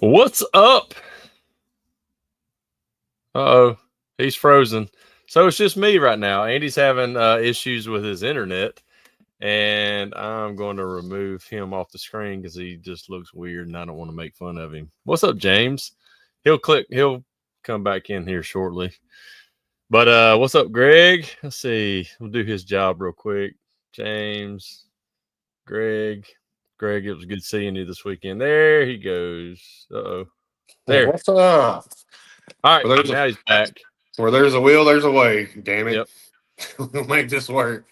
What's up? Uh-oh, he's frozen. So it's just me right now. Andy's having issues with his internet, and I'm going to remove him off the screen because he just looks weird, and I don't want to make fun of him. What's up, James? He'll come back in here shortly. But what's up, Greg? Let's see. We'll do his job real quick. James, Greg, it was good seeing you this weekend. There he goes. Uh-oh. Hey, There. what's up? All right, Well, now he's back. where there's a will, there's a way. Damn it. Yep. We'll make this work.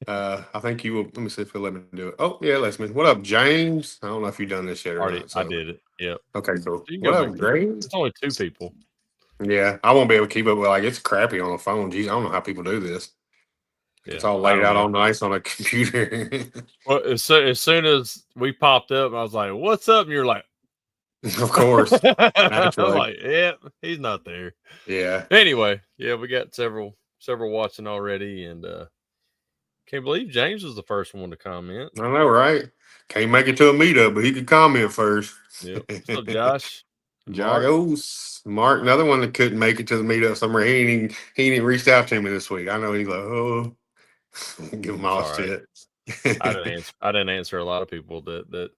I think you will. Let me see if he'll let me do it. Oh, yeah, let's me. What up, James? I don't know if you've done this yet or Already, not. I So, did it. Yep. okay, cool. You can What go up, back to it. Greg? It's only two people. Yeah, I won't be able to keep up with it's crappy on the phone. Geez, I don't know how people do this. Yeah, It's all I laid don't out know. all nice on a computer. Well, as soon as we popped up, I was like, "What's up?" And you're like, Of course. "I'm Naturally. like, yeah, he's not there." Yeah. Anyway, yeah, we got several watching already, and can't believe James was the first one to comment. I know, right? Can't make it to a meetup, but he could comment first. Yep. What's up, Josh? Mark? Jagos. Mark, another one that couldn't make it to the meetup somewhere. He ain't even reached out to me this week. I know he's like, oh, give him all It's all right. shit. I didn't answer a lot of people that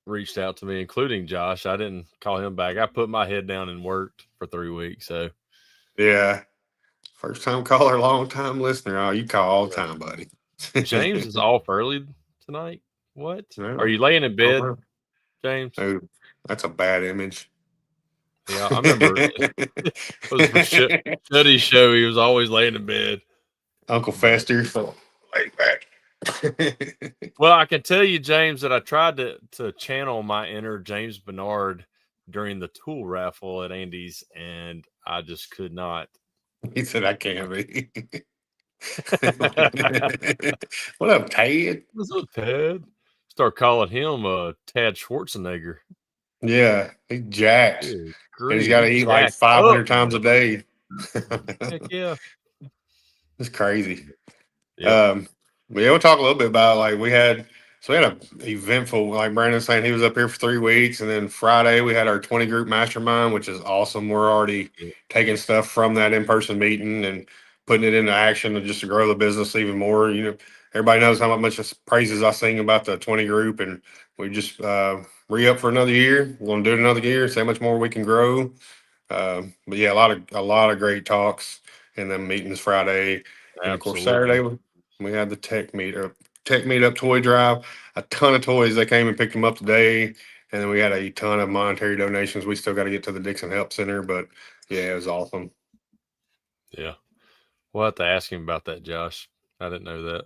reached out to me, including Josh. I didn't call him back. I put my head down and worked for 3 weeks. So Yeah. First time caller, long time listener. Oh, you call all the time, buddy. James is off early tonight. What? Yeah. Are you laying in Oh, bed, wow. James? Oh, that's a bad image. Yeah, I remember it was for Shuddy's show. He was always laying in bed. Uncle But Fester. Lay back. well, I can tell you, James, that I tried to channel my inner James Bernard during the tool raffle at Andy's, and I just could not. He said, I can't be. What up, Ted? What's up, Ted? Start calling him Tad Schwarzenegger. Yeah, he's jacked. Good And he's grief, got to he's eat like jacked 500 up, times a man. day. Heck yeah. It's crazy. Yep. But yeah, we'll talk a little bit about we had an eventful, like Brandon saying, he was up here for 3 weeks, and then Friday we had our 20 group mastermind, which is awesome. We're already Yep. taking stuff from that in-person meeting and putting it into action just to grow the business even more. Everybody knows how much praises I sing about the 20 group, and we just re-up for another year. We're going to do it another year, see how much more we can grow. But yeah, a lot of great talks in the meetings Friday, and of course Absolutely. Saturday we had the tech meetup toy drive. A ton of toys. They came and picked them up today, and then we had a ton of monetary donations. We still got to get to the Dixon Help Center, but yeah, it was awesome. Yeah. We'll have to ask him about that, Josh. I didn't know that.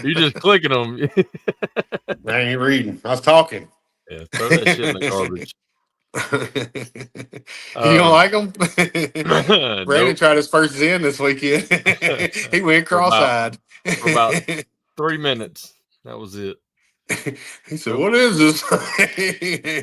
You just clicking them. I ain't reading. I was talking. Yeah, throw that shit in the garbage. You don't like him? Brandon Nope. tried his first Zen this weekend. He went for cross-eyed. about 3 minutes. That was it. He said, Nope. "What is this?" I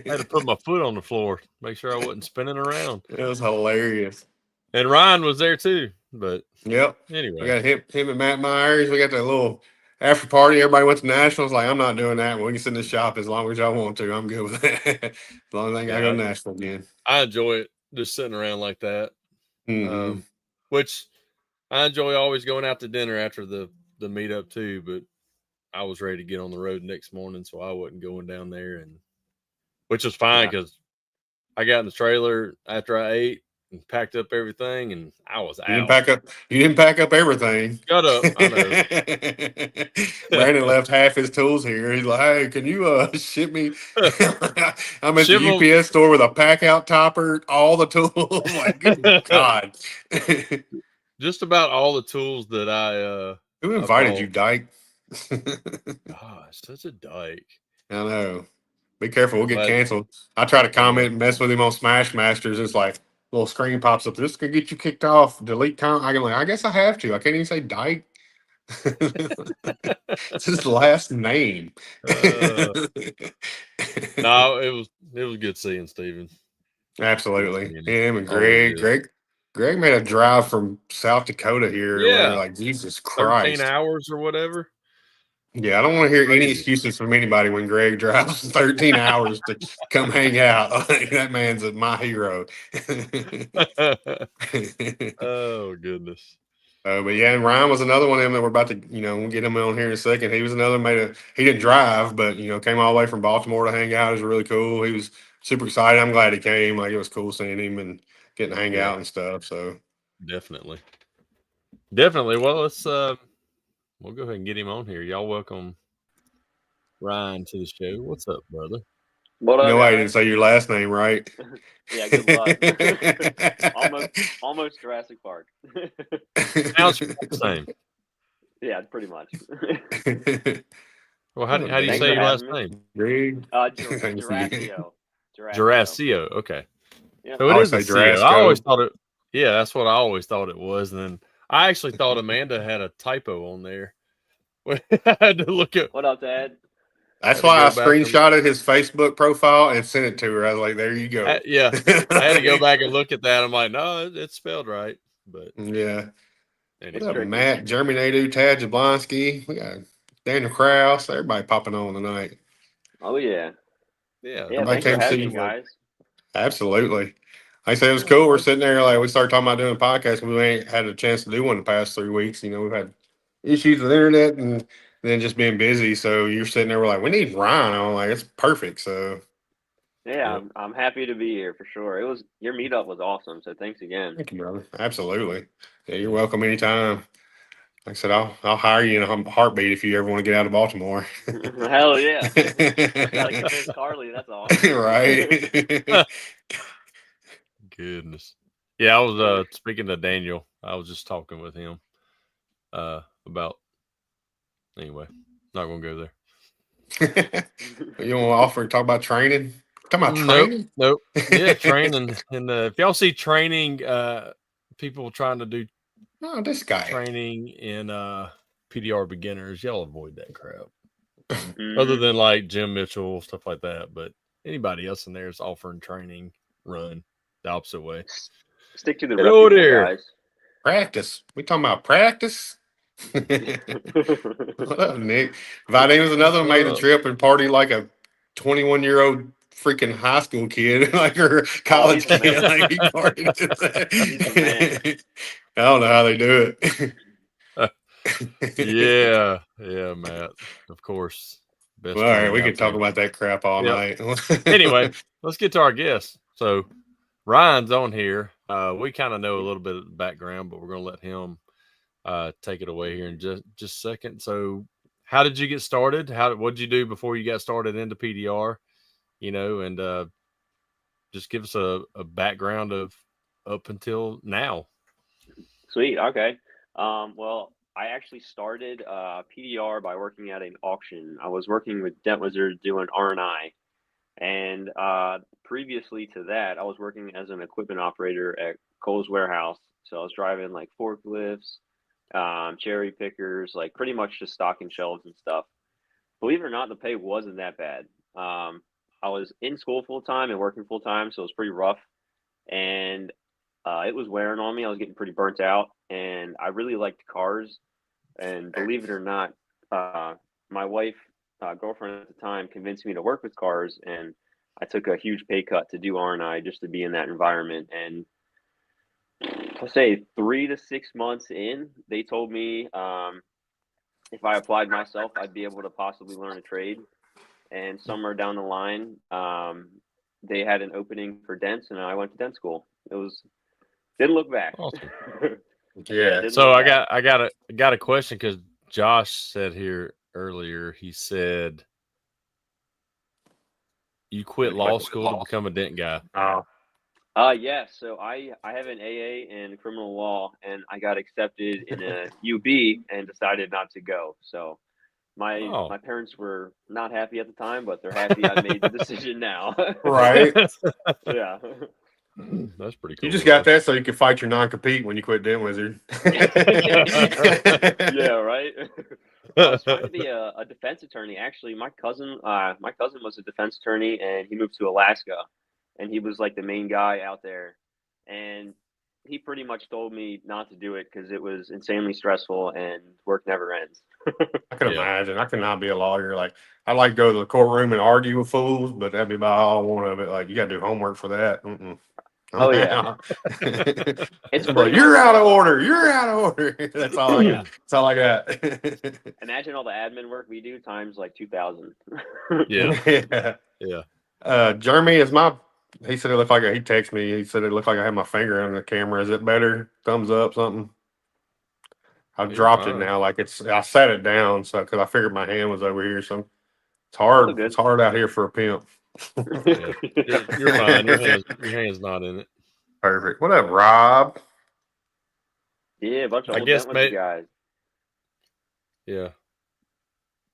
had to put my foot on the floor, make sure I wasn't spinning around. It was hilarious. And Ryan was there too. But Yep. anyway, We got him and Matt Myers. We got that little after party. Everybody went to Nashville. Like, I'm not doing that. We can sit in the shop as long as y'all want to. I'm good with that. As long as I go to Nashville again. I enjoy it just sitting around like that. Mm-hmm. Which I enjoy always going out to dinner after the meetup too, but I was ready to get on the road next morning, so I wasn't going down there, and which was fine because I got in the trailer after I ate and packed up everything, and I was out. You didn't pack up everything. Shut up! I know. Brandon left half his tools here. He's like, "Hey, can you ship me?" I'm at Ship the 'em. UPS store with a pack out topper, all the tools. Like, good God! Just about all the tools that I Who invited bought. you, Dyke? Gosh, such a dyke. I know. Be careful, we'll get But canceled. I try to I know. comment and mess with him on Smash Masters. It's like little screen pops up. This could get you kicked off. Delete comment. I guess I have to. I can't even say Dyke. It's his last name. No, it was good seeing Steven. Absolutely. Him and Always Greg. is. Greg made a drive from South Dakota here. Yeah, Like, Jesus 13 Christ. hours or whatever. Yeah, I don't want to hear any Crazy. excuses from anybody when Greg drives 13 hours to come hang out. Like, that man's my hero. Oh goodness. But yeah, and Ryan was another one of them that we're about to, we'll get him on here in a second. He was another he didn't drive, but came all the way from Baltimore to hang out. It was really cool. He was super excited. I'm glad he came. Like, it was cool seeing him and getting to hang Yeah, out and stuff. So definitely. Definitely. Well, we'll go ahead and get him on here. Y'all welcome Ryan to the show. What's up, brother? What you up, know why he didn't guys? say your last name, right? Yeah, good luck. Almost Jurassic Park. Sounds the same. Yeah, pretty much. Well, Oh, how do you Thanks say for your damn. last having me. name? Greg. Juarascio. Juarascio. Juracio. Okay. Yep. So I it always is a say CO. I always Jurassico. thought it. Yeah, that's what I always thought it was. And then I actually thought Amanda had a typo on there. I had to look at. What up, Dad? That's Had to why I go back and. screenshotted his Facebook profile and sent it to her. I was like, there you go. Yeah, I had to go back and look at that. I'm like, no, it's spelled right. But Yeah. What It's up, anyway, tricky. Matt? Jeremy Nadu, Tad Jablonski. We got Daniel Kraus. Everybody popping on tonight. Oh yeah. yeah, Yeah, Everybody thanks for came having see me, definitely. you. guys. Absolutely. Like I said, it was Yeah, cool. We're sitting there, like, we started talking about doing a podcast. We ain't had a chance to do one the past 3 weeks. We've had issues with internet and then just being busy. So you're sitting there, we're like, we need Ryan. I'm like, it's perfect. So yeah, Yep. I'm happy to be here for sure. Your meetup was awesome, so thanks again. thank you, brother. Absolutely. Yeah, you're Yeah. welcome anytime. Like I said, I'll hire you in a heartbeat if you ever want to get out of Baltimore. Hell yeah. Just gotta convince Carly, that's all. Right. Goodness. Yeah, I was Yeah. speaking to Daniel. I was just talking with him about anyway. Not gonna go there. You want to offer talk about training? Talk about Nope, training? nope. Yeah, training and if y'all see training, people trying to do Oh, this guy. training in PDR beginners, y'all avoid that crap. Other Mhm. than like Jim Mitchell stuff like that, but anybody else in there is offering training, run the opposite way. Stick to the Go reputable there. guys. Practice. We talking about practice? What up, Nick? Vidane was another one made the What's up? trip and party like a 21-year-old freaking high school kid, like her Oh, he's college the kid. man. Like, he partied. He's the man. I don't know how they do it. Yeah, yeah, Matt. Of course, Well, best all right, trained we out could talk there. about that crap all Yep. night. Anyway, let's get to our guests. So Ryan's on here. We kind of know a little bit of the background, but we're gonna let him take it away here in just a second. So, how did you get started? What did you do before you got started into PDR? And just give us a background of up until now. Sweet. Okay. Well, I actually started PDR by working at an auction. I was working with Dent Wizard doing R&I. And previously to that, I was working as an equipment operator at Kohl's Warehouse. So I was driving like forklifts, cherry pickers, like pretty much just stocking shelves and stuff. Believe it or not, the pay wasn't that bad. I was in school full time and working full time, so it was pretty rough. And it was wearing on me. I was getting pretty burnt out, and I really liked cars. And believe it or not, my wife, girlfriend at the time, convinced me to work with cars, and I took a huge pay cut to do R&I just to be in that environment. And I'll say 3 to 6 months in, they told me if I applied myself, I'd be able to possibly learn a trade. And somewhere down the line, they had an opening for dents, and I went to dent school. It was didn't look back. Awesome. Yeah, Yeah. didn't So look I back. got a question because Josh said here earlier. He said you quit law school to become a dent guy. Oh, Yeah. So I have an AA in criminal law, and I got accepted in a UB and decided not to go. So Oh, my parents were not happy at the time, but they're happy I made the decision now. right. Yeah. that's pretty You cool just got though. that so you can fight your non-compete when you quit Den Wizard. Yeah, right. I was trying to be a defense attorney. Actually, my cousin was a defense attorney, and he moved to Alaska, and he was like the main guy out there, and he pretty much told me not to do it because it was insanely stressful and work never ends. I can Yeah. imagine. I could not be a lawyer. Like, I like to go to the courtroom and argue with fools, but that'd be about all I want of it. Like, you got to do homework for that. Mm-mm. Oh yeah, it's I'm pretty like, you're much out of order. You're out of order. That's all I Yeah. got. That's all I got. imagine all the admin work we do times like 2,000. Yeah. Yeah. Yeah. Jeremy is my. He said it looked like he texted me. He said it looked like I had my finger on the camera. Is it better? Thumbs up, something. I've You're dropped it fine. now. Like I sat it down so because I figured my hand was over here. So it's All hard. good. It's hard out here for a pimp. Yeah. You're fine. Your hand's not in it. Perfect. What up, Rob? Yeah, a bunch of I old guess Dentwizard guys. Yeah.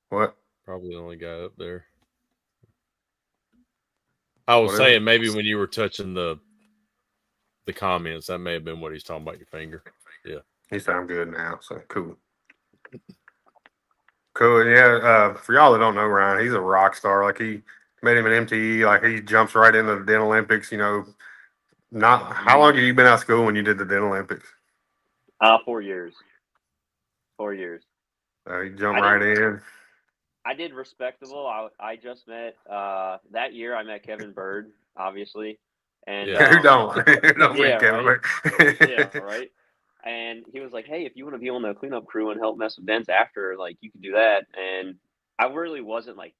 What? Probably the only guy up there. I was What is saying it? maybe when you were touching the comments, that may have been what he's talking about, your finger. Yeah. He sound good now. So cool. Cool. Yeah. For y'all that don't know Ryan, he's a rock star. Like he made him an MTE. Like he jumps right into the Dental Olympics. Not how long have you been out of school when you did the Dental Olympics? 4 years. 4 years. He jumped right in. I did respectable. I just met that year. I met Kevin Bird, obviously, and Yeah. Who don't? Who don't yeah, make Kevin right. Bird? Yeah, right. And he was like, "Hey, if you want to be on the cleanup crew and help mess with dents after, like you can do that." And I really wasn't like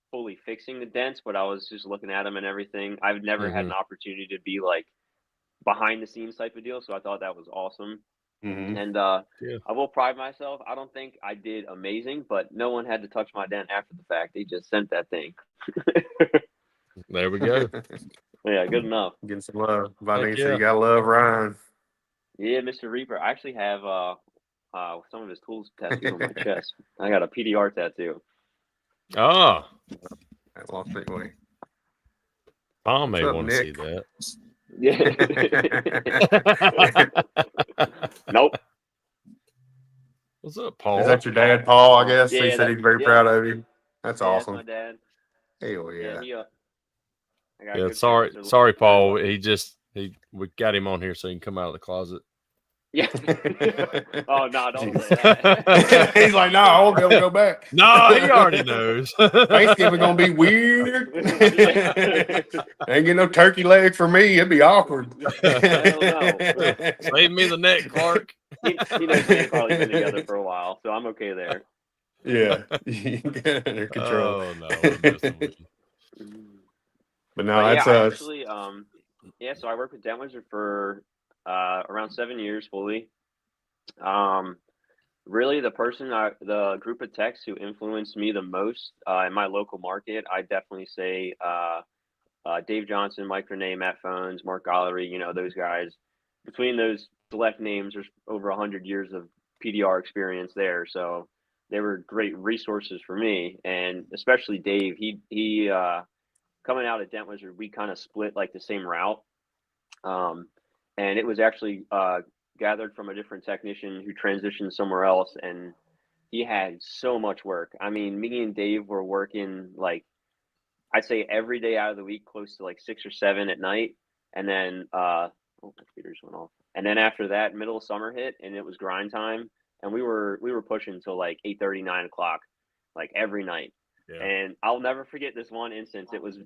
fully fixing the dents, but I was just looking at them and everything. I've never had an opportunity to be like behind the scenes type of deal, so I thought that was awesome. Mm-hmm. And Yeah. I will pride myself. I don't think I did amazing, but no one had to touch my dent after the fact. They just sent that thing. There we go. Yeah, good enough. Getting some love. Vanessa, yeah. you gotta love Ryan. Yeah, Mr. Reaper. I actually have some of his tools tattooed on my chest. I got a PDR tattoo. Ah, That lost big way. Paul may What's up, want to see Nick? that. Yeah. Nope. What's up, Paul? Is that your dad, Paul? I guess Yeah, he said he's very proud of you. That's awesome. That's my dad. Hell yeah. Yeah, I got Yeah, good sorry, parents. sorry, Paul. We got him on here so he can come out of the closet. Yeah. Oh no, don't say that. He's like, no, I won't be able to go back. No, he already knows. Thanksgiving gonna be weird. Ain't getting no turkey leg for me. It'd be awkward. Hell no. Save me the neck, Clark. He knows me and Carly's been together for a while, so I'm okay there. Yeah, under control. Oh no, we're messing with you. But no, But that's yeah, I actually, so I worked with Dentwizard for around 7 years fully. Really, the group of techs who influenced me the most in my local market, I definitely say Dave Johnson, Mike Renee, Matt Phones, Mark Gollery, those guys. Between those select names, there's over 100 years of PDR experience there. So they were great resources for me. And especially Dave, he coming out of Dentwizard, we kind of split like the same route. And it was actually gathered from a different technician who transitioned somewhere else. And he had so much work. I mean, me and Dave were working like, I'd say every day out of the week, close to like 6 or 7 at night. And then, my computers went off. And then after that, middle of summer hit and it was grind time. And we were pushing until like 8:30, 9 o'clock, like every night. Yeah. And I'll never forget this one instance. It was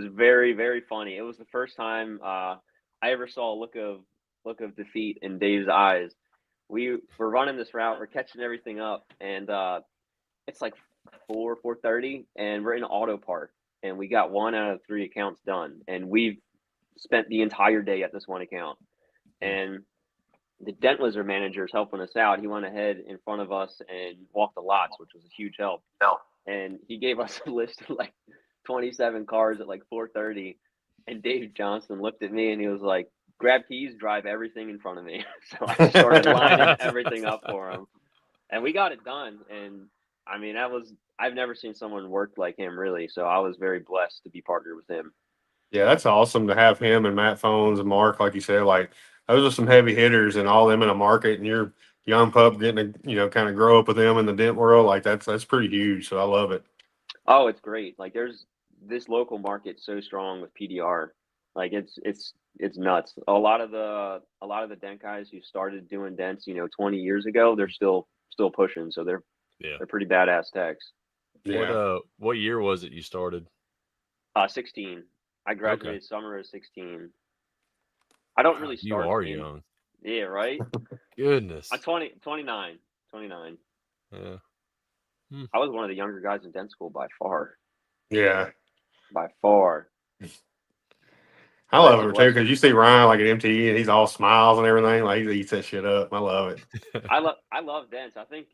very, very funny. It was the first time I ever saw a look of defeat in Dave's eyes. We were running this route, we're catching everything up, and it's like 4:30, and we're in auto park, and we got 1 out of 3 accounts done, and we've spent the entire day at this one account. And the Dentwizard manager is helping us out. He went ahead in front of us and walked the lots, which was a huge help. And he gave us a list of like 27 cars at like 4:30. And Dave Johnson looked at me and he was like, "Grab keys, drive everything in front of me." So I started lining everything up for him, and we got it done. And I mean, I've never seen someone work like him really. So I was very blessed to be partnered with him. Yeah, that's awesome to have him and Matt Phones and Mark, like you said, like those are some heavy hitters and all them in a market, and you're young pup getting to kind of grow up with them in the dent world. Like that's pretty huge. So I love it. Oh, it's great. Like there's this local market so strong with PDR. Like it's nuts. A lot of the dent guys who started doing dents, 20 years ago, they're still pushing. So Yeah. They're pretty badass techs. Yeah. What year was it you started? 16. I Okay. graduated summer of 16. I don't really You start are in. young. Yeah, right? Goodness. I'm 29. 29. Yeah. I was one of the younger guys in dent school by far. Yeah. By far. I The rest love of it too us. because you see Ryan like at MTE and he's all smiles and everything. Like he eats that shit up. I love it. I love dents. I think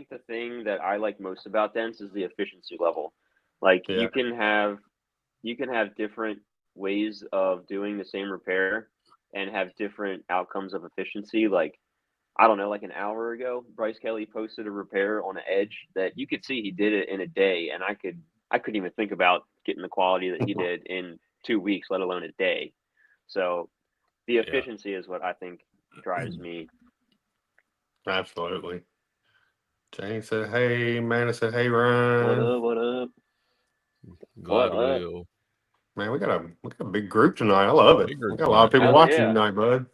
the thing that I like most about dents is the efficiency level. Like Yeah. you can have different ways of doing the same repair and have different outcomes of efficiency. Like I don't know, like an hour ago, Bryce Kelly posted a repair on an edge that you could see he did it in a day, and I couldn't even think about getting the quality that he did in 2 weeks, let alone a day. So the Yeah. efficiency is what I think drives me. Absolutely. Jane said, "Hey." Amanda said, "Hey, What Ryan." up? What up? Glad What up? will. Man, we got a big group tonight. I love it. Big We group got a lot of tonight. people Yeah. Hell watching yeah. tonight, bud.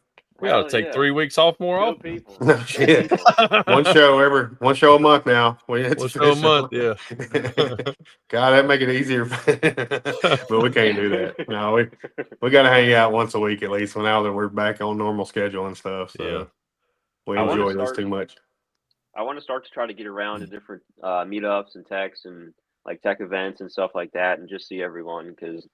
We ought Hell to take yeah. 3 weeks off more Go often. people. No Go shit. people. One show a month now. It's One show a month, official. yeah. God, that'd make it easier. But we can't do that. No, we got to hang out once a week at least. Now that we're back on normal schedule and stuff, so Yeah. we I wanna enjoy this start too much. I want to start to try to get around to different meetups and techs and like tech events and stuff like that, and just see everyone. Because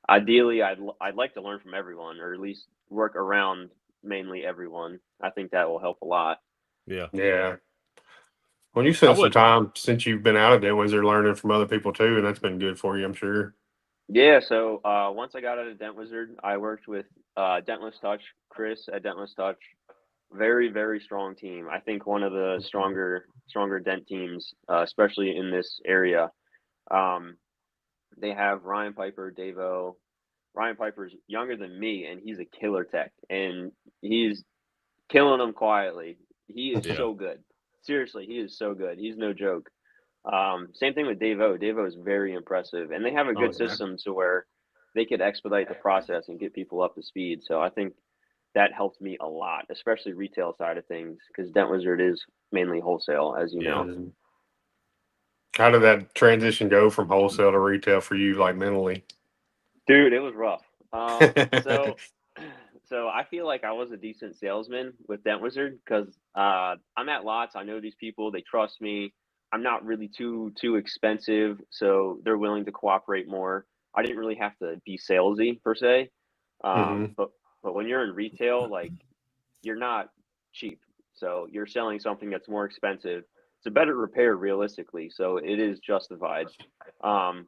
ideally, I'd like to learn from everyone, or at least work around mainly everyone. I think that will help a lot. Yeah. Yeah. Well, you I spent some would. time since you've been out of Dent Wizard learning from other people too, and that's been good for you, I'm sure. Yeah. So once I got out of Dent Wizard, I worked with Dentless Touch, Chris at Dentless Touch. Very very strong team. I think one of the stronger dent teams, especially in this area. Um, they have Ryan Piper, Davo. Ryan Piper's younger than me, and he's a killer tech, and he's killing them quietly. He is Yeah. so good. Seriously, he is so good. He's no joke. Same thing with Davo. Davo is very impressive, and they have a Oh good yeah. system to where they could expedite the process and get people up to speed. So I think that helped me a lot, especially retail side of things, because Dent Wizard is mainly wholesale, as you Yeah. know. Mhm. How did that transition go from wholesale to retail for you, like mentally? Dude, it was rough. So so I feel like I was a decent salesman with Dent Wizard because I'm at lots. I know these people. They trust me. I'm not really too expensive, so they're willing to cooperate more. I didn't really have to be salesy per se. Hmm. But when you're in retail, like you're not cheap. So you're selling something that's more expensive. It's a better repair realistically, so it is justified. Um,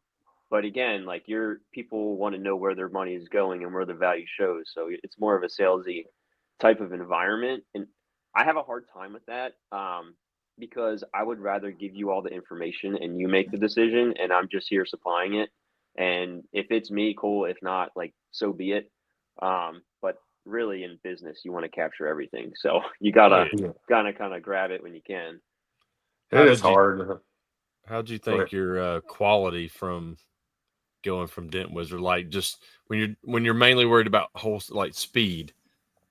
but again, like your people want to know where their money is going and where the value shows. So it's more of a salesy type of environment, and I have a hard time with that because I would rather give you all the information and you make the decision, and I'm just here supplying it. And if it's me, cool. If not, like so be it. But really, in business, you want to capture everything, so you Oh gotta yeah. Yeah. kind of grab it when you can. How It is did you hard. how'd you Go ahead. think your quality from going from Dent Wizard, like just when you're mainly worried about whole like speed.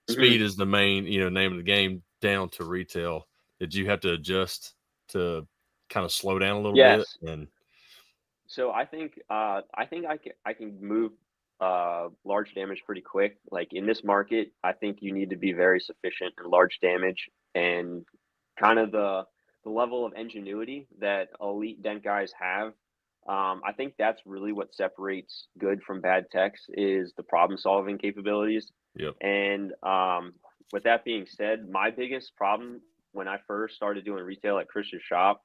Hmm. Speed is the main, name of the game down to retail. Did you have to adjust to kind of slow down a little bit? Yes. And So I think I can move large damage pretty quick. Like in this market, I think you need to be very sufficient in large damage and kind of the level of ingenuity that elite dent guys have. I think that's really what separates good from bad techs is the problem solving capabilities. yep. And with that being said, my biggest problem when I first started doing retail at Chris's shop,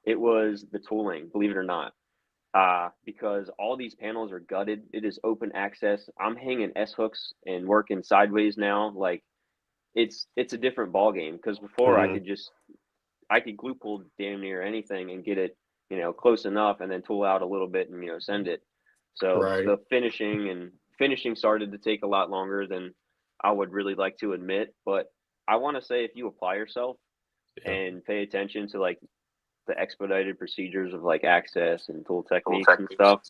it was the tooling. Believe it or not, because all these panels are gutted. It is open access. I'm hanging S hooks and working sideways now. Like it's a different ball game because before Hmm. I could glue pull damn near anything and get it close enough and then tool out a little bit and send it. So Right. the finishing started to take a lot longer than I would really like to admit. But I want to say if you apply yourself Yeah. and pay attention to like the expedited procedures of like access and tool Cool techniques and techniques. stuff,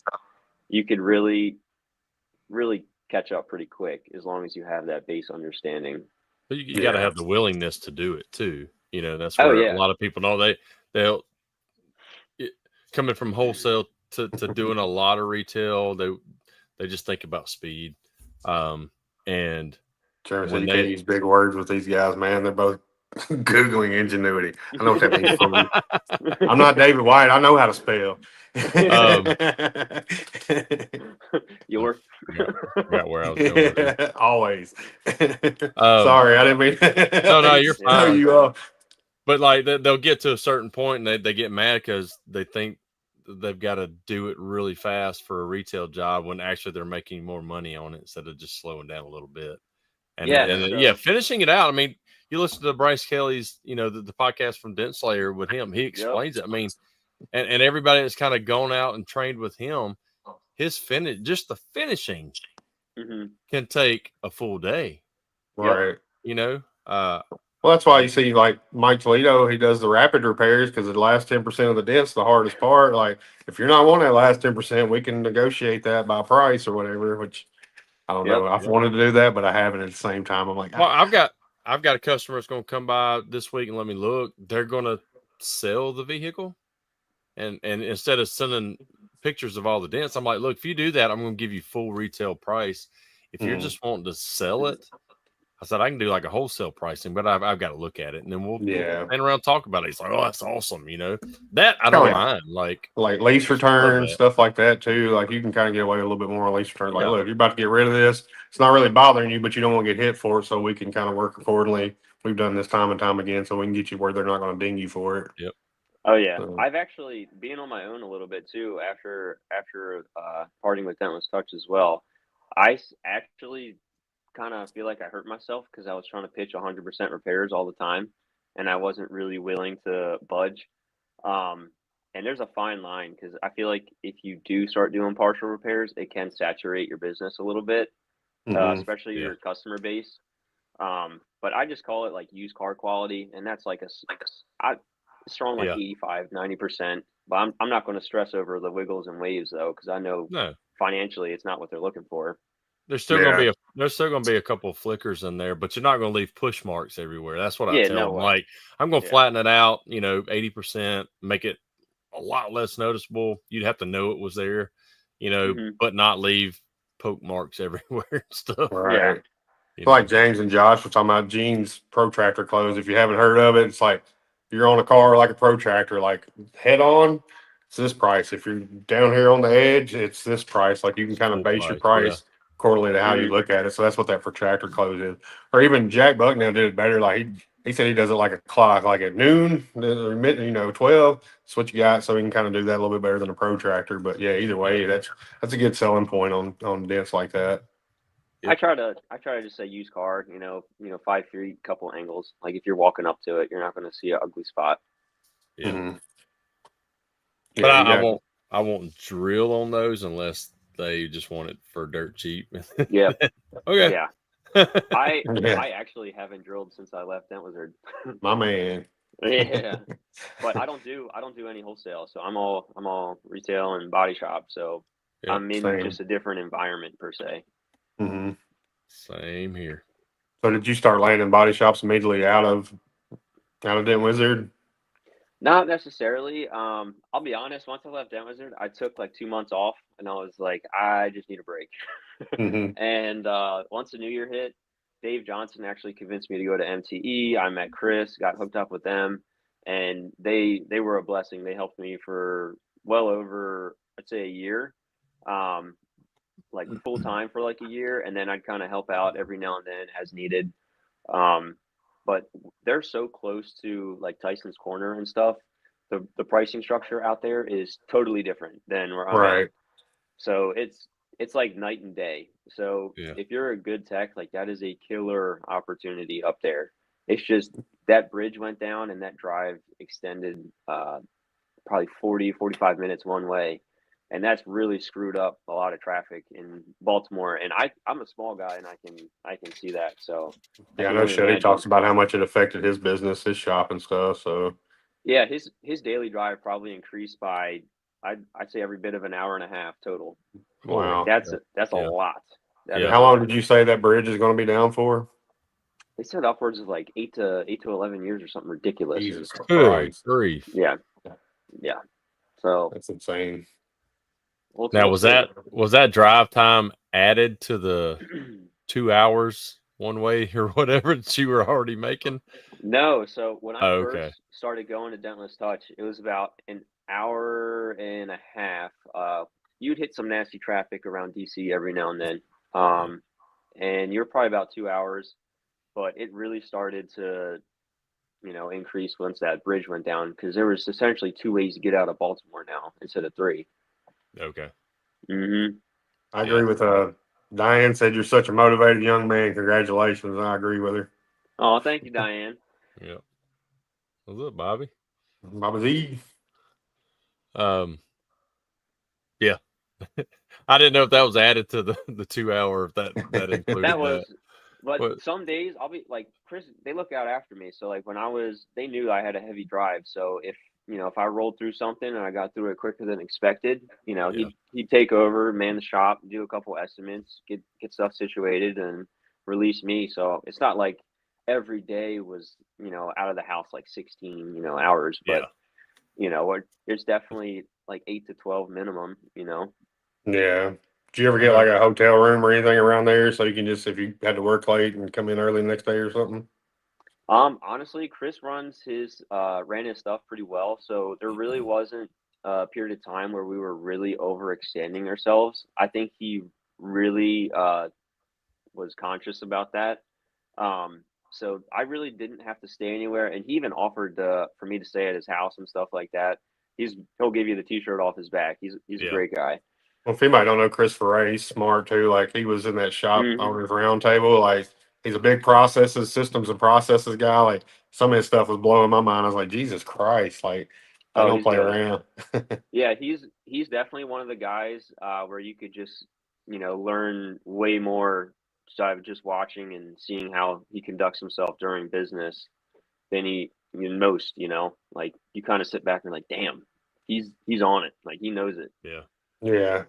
you could really catch up pretty quick as long as you have that base understanding. But you got to Yeah. have the willingness to do it too. That's Oh where a yeah. lot of people know they'll coming from wholesale to doing a lot of retail, they just think about speed. And Jeremy said when you can't use big words with these guys, man. They're both Googling ingenuity. I know what that means for you. I'm not David White. I know how to spell. Your forgot where I was going with it. Always. Sorry, I didn't mean. No, you're throw fine. you off. But like they'll get to a certain point and they get mad because they think they've got to do it really fast for a retail job when actually they're making more money on it instead of just slowing down a little bit. And Yeah, finishing it out. I mean, you listen to Bryce Kelly's, the podcast from Dent Slayer with him. He explains it. I mean, and everybody that's kind of gone out and trained with him, his finish, just the finishing, can take a full day. Right. Well, that's why you see like Mike Toledo, he does the rapid repairs because the last 10% of the dent's the hardest part. Like if you're not wanting that last 10%, we can negotiate that by price or whatever, which I don't know. I've wanted to do that, but I haven't at the same time. I'm like, well, I've got a customer that's going to come by this week and let me look. They're going to sell the vehicle. And instead of sending pictures of all the dents, I'm like, look, if you do that, I'm going to give you full retail price. If you're just wanting to sell it, I said, I can do like a wholesale pricing, but I've got to look at it. And then we'll stand around and talk about it. He's like, oh, that's awesome. That I don't mind. Like lease returns, stuff like that too. Like you can kind of get away with a little bit more on lease returns. Like, look, you're about to get rid of this. It's not really bothering you, but you don't want to get hit for it. So we can kind of work accordingly. We've done this time and time again. So we can get you where they're not going to ding you for it. Yep. Oh yeah, I've actually been on my own a little bit too after parting with Dentless Touch as well. I actually kind of feel like I hurt myself because I was trying to pitch 100% repairs all the time, and I wasn't really willing to budge. And there's a fine line because I feel like if you do start doing partial repairs, it can saturate your business a little bit, especially your customer base. But I just call it like used car quality, and that's like strong like 85-90%, but I'm not going to stress over the wiggles and waves though because I know financially it's not what they're looking for. There's still going to be a couple of flickers in there, but you're not going to leave push marks everywhere. That's what I tell them. Like I'm going to flatten it out, 80%, make it a lot less noticeable. You'd have to know it was there, but not leave poke marks everywhere and stuff. Right. Like James and Josh were talking about Gene's protractor clothes. If you haven't heard of it, it's like you're on a car like a protractor, like head on, it's this price. If you're down here on the edge, it's this price. Like you can kind of base your price accordingly to how you look at it. So that's what that protractor close is. Or even Jack Bucknell did it better. Like he said he does it like a clock, like at noon, 12. That's what you got. So he can kind of do that a little bit better than a protractor. But yeah, either way, that's a good selling point on dents like that. I try to just say used car, 5'3", couple angles. Like if you're walking up to it, you're not going to see an ugly spot. Yeah. Mm-hmm. But I won't drill on those unless they just want it for dirt cheap. Yeah. Okay. Yeah. I actually haven't drilled since I left Dent Wizard. My man. Yeah. But I don't do any wholesale, so I'm all retail and body shop. So I'm in just a different environment per se. Mm-hmm. Same here. So did you start landing body shops immediately out of Dent Wizard? Not necessarily. I'll be honest. Once I left Dent Wizard, I took like 2 months off, and I was like, I just need a break. And once the new year hit, Dave Johnson actually convinced me to go to MTE. I met Chris, got hooked up with them, and they were a blessing. They helped me for well over, I'd say, a year. Like full time for like a year, and then I'd kind of help out every now and then as needed. But they're so close to like Tyson's Corner and stuff. The pricing structure out there is totally different than where I'm at. So it's like night and day. So if you're a good tech, like that is a killer opportunity up there. It's just that bridge went down and that drive extended probably 45 minutes one way. And that's really screwed up a lot of traffic in Baltimore. And I'm a small guy, and I can see that. So yeah, I know Shetty talks about how much it affected his business, his shop and stuff. So yeah, his daily drive probably increased by I'd say every bit of an hour and a half total. Wow, that's a lot. How long did you say that bridge is going to be down for? They said upwards of like 8 to 11 years or something ridiculous. Jesus Christ! Yeah. So That's insane. Now, we'll see. was that drive time added to the 2 hours one way or whatever that you were already making? No, so when I Oh, okay. first started going to Dentless Touch, it was about an hour and a half. You'd hit some nasty traffic around DC every now and then. And you're probably about 2 hours, but it really started to, increase once that bridge went down because there was essentially two ways to get out of Baltimore now instead of three. Okay. Mm-hmm. I agree with Diane said you're such a motivated young man. Congratulations. I agree with her. Oh, thank you, Diane. Yeah. What's up, Bobby? Baba Z. Yeah. I didn't know if that was added to the 2 hour, if that included That was, but What? some days I'll be like, Chris, they look out after me. So like they knew I had a heavy drive. So if I rolled through something and I got through it quicker than expected, Yeah. he'd take over, man the shop, do a couple estimates, get stuff situated and release me. So it's not like every day was, out of the house like 16, hours, but there's definitely like 8 to 12 minimum, Yeah. Did you ever get like a hotel room or anything around there so you can just, if you had to work late and come in early the next day or something? Honestly, Chris ran his stuff pretty well, so there really wasn't a period of time where we were really overextending ourselves. I think he really was conscious about that. So I really didn't have to stay anywhere, and he even offered for me to stay at his house and stuff like that. He'll give you the t-shirt off his back. He's a great guy. Well, if anybody don't know Christopher Ray, he's smart too. Like he was in that shop on his round table. Like he's a big systems and processes guy. Like some of his stuff was blowing my mind. I was like, Jesus Christ! Like they don't he's play good. around. Yeah, he's definitely one of the guys where you could just learn way more just watching and seeing how he conducts himself during business than most. Like you kind of sit back and like, damn, he's on it. Like he knows it. Yeah. Yeah.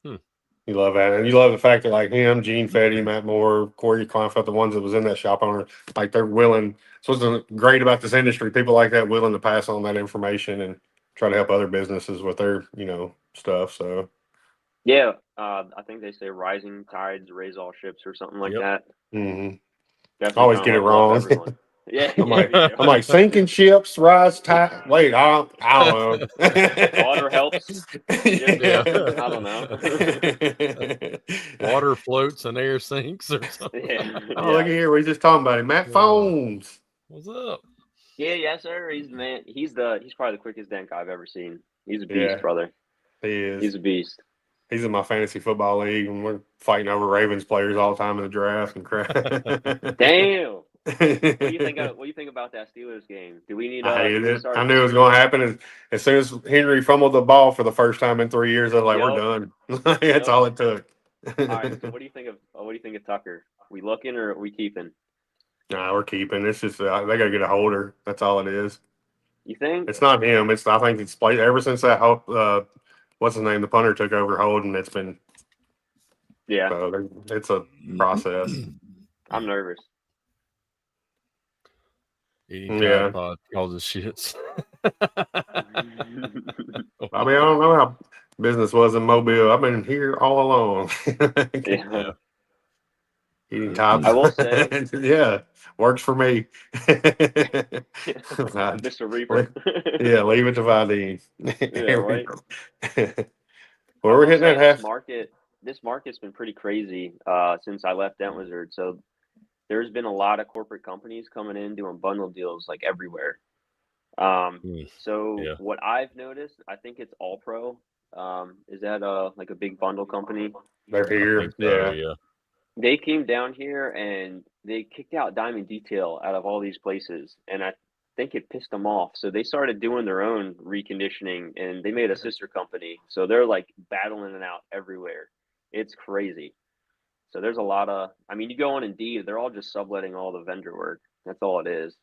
You love that, and you love the fact that like him, Gene Fetty, Matt Moore, Corey Kleinfeld, the ones that was in that shop owner, like they're willing. So what's great about this industry, people like that willing to pass on that information and try to help other businesses with their stuff. So yeah, I think they say rising tides raise all ships or something like that. Mm-hmm. Definitely Always get it wrong. everyone. Yeah, I'm yeah, I'm like sinking ships, rise tide. Wait, I don't know. Water helps. Yeah. I don't know. Water floats and air sinks or something. Yeah. Look at here. We just talking about it. Matt Phones. What's up? Yeah, yes, sir. He's the man. He's probably the quickest dink I've ever seen. He's a beast, brother. He is. He's a beast. He's in my fantasy football league, and we're fighting over Ravens players all the time in the draft and crap. Damn. What do you think about that Steelers game? Do we need? I hated it. Start... I knew it was going to happen. As soon as Henry fumbled the ball for the first time in 3 years, I was like, "We're done." That's all it took. All right. So what do you think of Tucker? We looking or are we keeping? Nah, we're keeping. It's just they got to get a holder. That's all it is. You think? It's not him. I think it's played ever since that what's his name? The punter took over holding. It's been So it's a process. I'm nervous. Eating Tide Pod causes shits. I don't know how business was in Mobile. I've been here all along. Yeah. Eating Tide. I will say, yeah, works for me. Mr. Reaper. Yeah, leave it to Vidine. Yeah, right. Well, we're hitting that half. This market's been pretty crazy since I left Dent Wizard. So there's been a lot of corporate companies coming in doing bundle deals like everywhere. What I've noticed, I think it's All Pro. Is that like a big bundle company? They're here. Yeah. They came down here and they kicked out Diamond Detail out of all these places, and I think it pissed them off. So they started doing their own reconditioning, and they made a sister company. So they're like battling it out everywhere. It's crazy. So there's a lot of, you go on Indeed, they're all just subletting all the vendor work. That's all it is.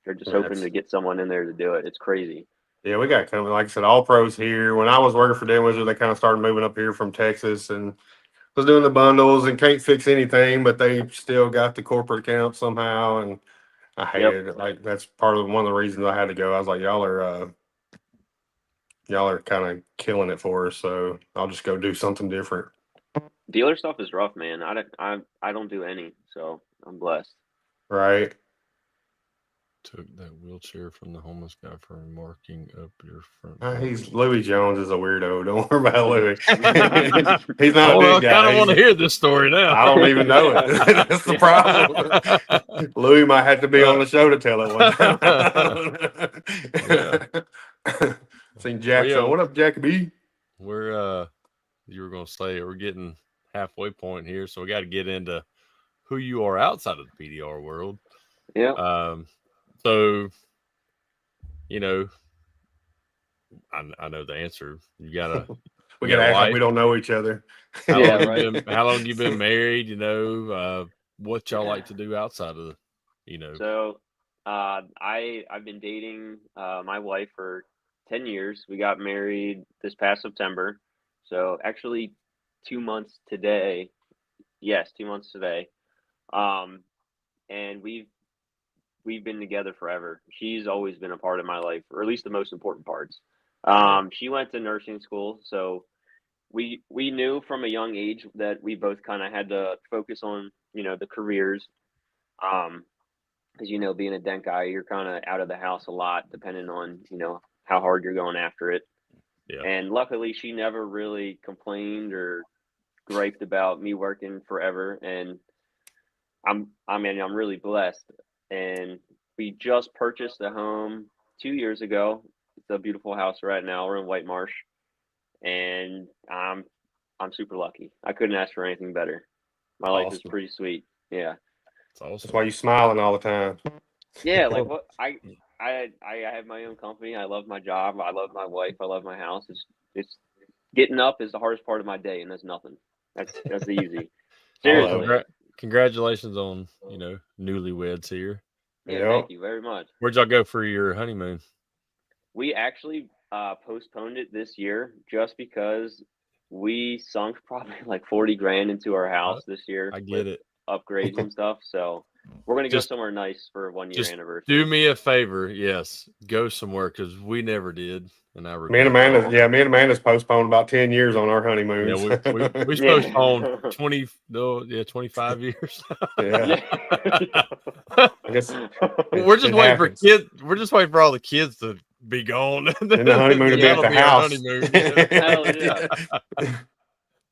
They're just hoping to get someone in there to do it. It's crazy. Yeah, we got coming. Like I said, All Pros here. When I was working for Dent Wizard, they kind of started moving up here from Texas and was doing the bundles and can't fix anything, but they still got the corporate account somehow. And I hated it. Like that's part of one of the reasons I had to go. I was like, y'all are y'all are kind of killing it for us. So I'll just go do something different. Dealer stuff is rough, man. I don't do any, so I'm blessed. Right. Took that wheelchair from the homeless guy for marking up your front. Louis Jones is a weirdo. Don't worry about Louis. He's not a I big guy. kind of want to hear this story now. I don't even know it. That's the problem. Louis might have to be on the show to tell it one time. Seen Jackson. What up, Jack B? We're you were gonna say we're getting halfway point here, so we got to get into who you are outside of the PDR world. Yeah. So, you know, I know the answer. You gotta. We gotta act like we don't know each other. How long you been married? You know, what y'all like to do outside of the, you know. So, I've been dating my wife for 10 years. We got married this past September. So actually 2 months today. Yes, 2 months today. And we've been together forever. She's always been a part of my life, or at least the most important parts. She went to nursing school, so we knew from a young age that we both kind of had to focus on, you know, the careers. Because, you know, being a dent guy, you're kind of out of the house a lot, depending on, you know, how hard you're going after it. Yeah. And luckily, she never really complained or griped about me working forever. And I'm really blessed. And we just purchased a home 2 years ago. It's a beautiful house right now. We're in White Marsh, and I'm super lucky. I couldn't ask for anything better. My life is pretty sweet. Yeah. That's awesome. That's why you're smiling all the time. Yeah, like what I have my own company. I love my job. I love my wife. I love my house. It's getting up is the hardest part of my day, and that's nothing. That's the easy. Seriously. Congratulations on, you know, newlyweds here. Yeah, thank you very much. Where'd y'all go for your honeymoon? We actually postponed it this year just because we sunk probably like 40 grand into our house this year. I get it. Upgrades and stuff. So we're going to go somewhere nice for a 1 year anniversary. Do me a favor. Yes. Go somewhere, because we never did. And I me and Amanda's postponed about 10 years on our honeymoon. Yeah, we postponed 25 years. Yeah. We're just waiting for kids. We're just waiting for all the kids to be gone. And the honeymoon to be at the house. Hell yeah.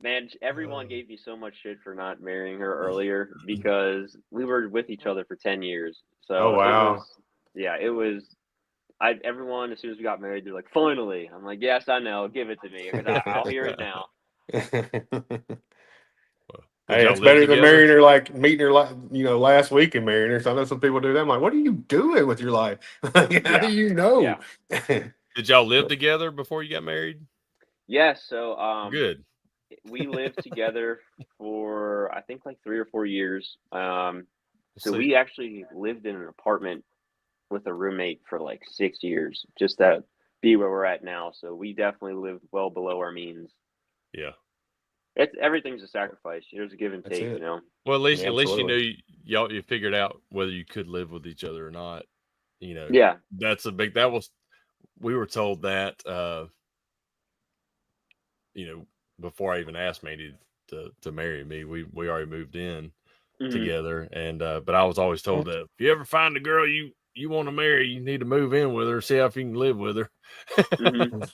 Man, everyone gave me so much shit for not marrying her earlier because we were with each other for 10 years. So oh wow. It was everyone, as soon as we got married, they're like, finally. I'm like, yes, I know. Give it to me. I'll hear it now. Hey, it's better than marrying her, like meeting her, you know, last week and marrying her. So I know some people do that. I'm like, what are you doing with your life? How do you know? Yeah. Did y'all live together before you got married? Yes. So good. We lived together for I think like 3 or 4 years. So we actually lived in an apartment with a roommate for like 6 years, just to be where we're at now. So we definitely lived well below our means. Yeah. Everything's a sacrifice. There's a give and take, you know. Well, at least you knew you figured out whether you could live with each other or not. You know. Yeah. We were told that you know, before I even asked Mandy to marry me. We already moved in together, and but I was always told that if you ever find a girl you want to marry, you need to move in with her, see how you can live with her. Of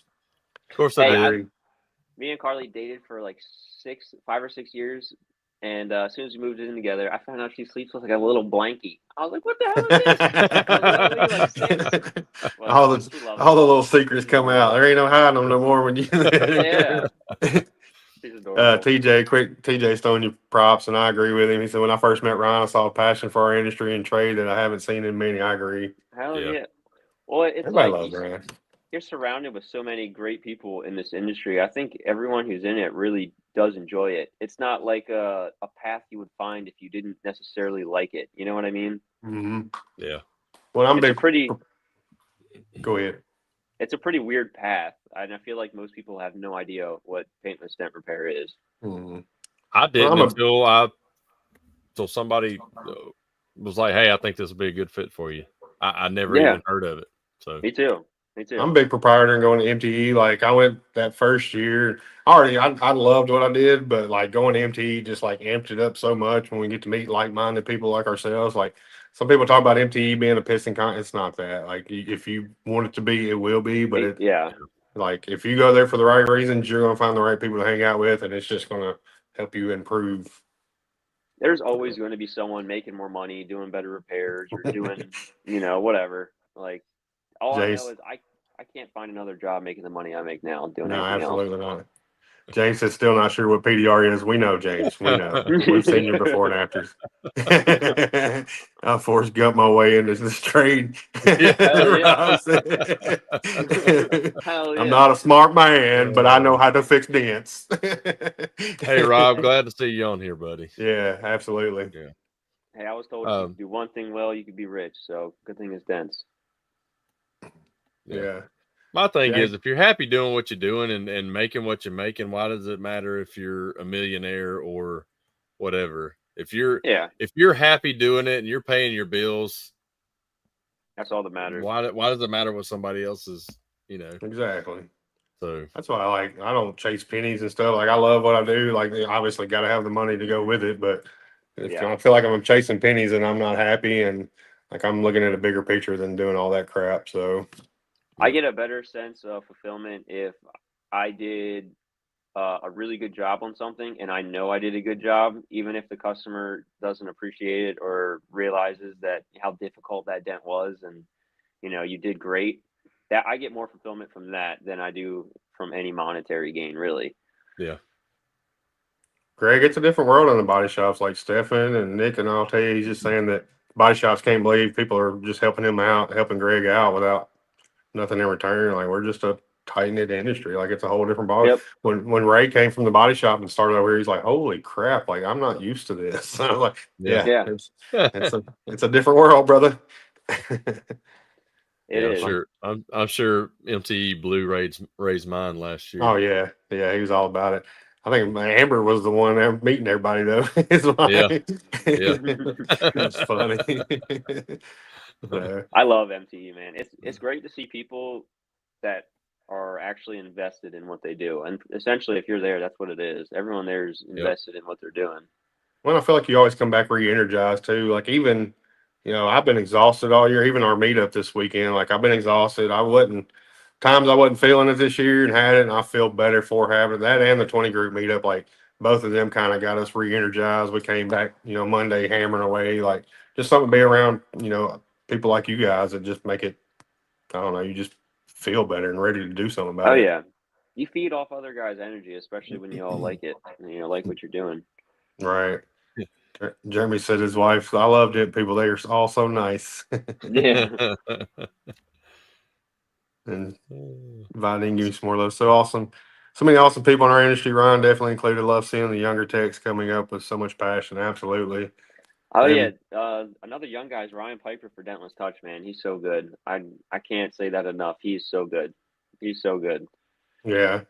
course, me and Carly dated for like 5 or 6 years, and as soon as we moved in together, I found out she sleeps with like a little blankie. I was like, "What the hell is this?" All the little secrets come out. There ain't no hiding them no more when you. Yeah. TJ's throwing you props, and I agree with him. He said, when I first met Ryan, I saw a passion for our industry and trade that I haven't seen in many. I agree. Hell yeah. Well, it's everybody loves Ryan. You're surrounded with so many great people in this industry. I think everyone who's in it really does enjoy it. It's not like a path you would find if you didn't necessarily like it. You know what I mean? Mm-hmm. Yeah. Well, Go ahead. It's a pretty weird path, and I feel like most people have no idea what paintless dent repair is. Mm-hmm. I didn't until somebody was like, "Hey, I think this would be a good fit for you." I never even heard of it. So me too. Me too. I'm a big proprietor and going to MTE. Like I went that first year. I loved what I did, but like going to MTE just like amped it up so much when we get to meet like-minded people like ourselves. Like some people talk about MTE being a piston con. It's not that. Like if you want it to be, it will be. But it Yeah. like if you go there for the right reasons, you're gonna find the right people to hang out with, and it's just gonna help you improve. There's always going to be someone making more money, doing better repairs, or doing, whatever. Like, all I know Jace, is I can't find another job making the money I make now doing no, anything else. absolutely not. James is still not sure what PDR is. We know, James. We know. We've seen your before and afters. I forced gut my way into this trade. Hell yeah. I'm not a smart man, but I know how to fix dents. Hey, Rob, glad to see you on here, buddy. Yeah, absolutely. Yeah. Hey, I was told if you could do one thing well, you could be rich. So good thing is dents. Yeah. My thing is, if you're happy doing what you're doing and making what you're making, why does it matter if you're a millionaire or whatever? If you're happy doing it and you're paying your bills, that's all that matters. Why does it matter what somebody else is, Exactly. So that's why I don't chase pennies and stuff. Like I love what I do. Like obviously got to have the money to go with it, but if I feel like I'm chasing pennies and I'm not happy, and like I'm looking at a bigger picture than doing all that crap. So I get a better sense of fulfillment if I did a really good job on something and I know I did a good job, even if the customer doesn't appreciate it or realizes that how difficult that dent was and you did great. That I get more fulfillment from that than I do from any monetary gain, really. Yeah. Greg, it's a different world in the body shops. Like Stefan and Nick and I'll tell you, he's just saying that body shops can't believe people are just helping him out, helping Greg out without nothing in return. Like we're just a tight knit industry. Like it's a whole different body. Yep. When Ray came from the body shop and started over here, he's like, "Holy crap! Like I'm not used to this." So I'm like, yeah. It's a different world, brother. I'm sure MTE Blue raised mine last year. Oh yeah, he was all about it. I think Amber was the one meeting everybody though. It's funny. I love MTE, man. It's great to see people that are actually invested in what they do, and essentially, if you're there, that's what it is. Everyone there is invested in what they're doing. Well, I feel like you always come back re-energized too. Like even, I've been exhausted all year. Even our meetup this weekend, like I've been exhausted. I wasn't feeling it this year and had it, and I feel better for having it. That and the 20 group meetup. Like both of them kind of got us re-energized. We came back, Monday hammering away. Like just something to be around, people like you guys that just make it. I don't know. You just feel better and ready to do something about it. Oh yeah, you feed off other guys' energy, especially when you all like it and like what you're doing. Right. Jeremy said his wife, I loved it. People, they are all so nice. Yeah. And inviting you some more love. So awesome. So many awesome people in our industry. Ryan definitely included. Love seeing the younger techs coming up with so much passion. Absolutely. Oh yeah. Another young guy is Ryan Piper for Dentless Touch, man. He's so good. I can't say that enough. He's so good. He's so good. Yeah.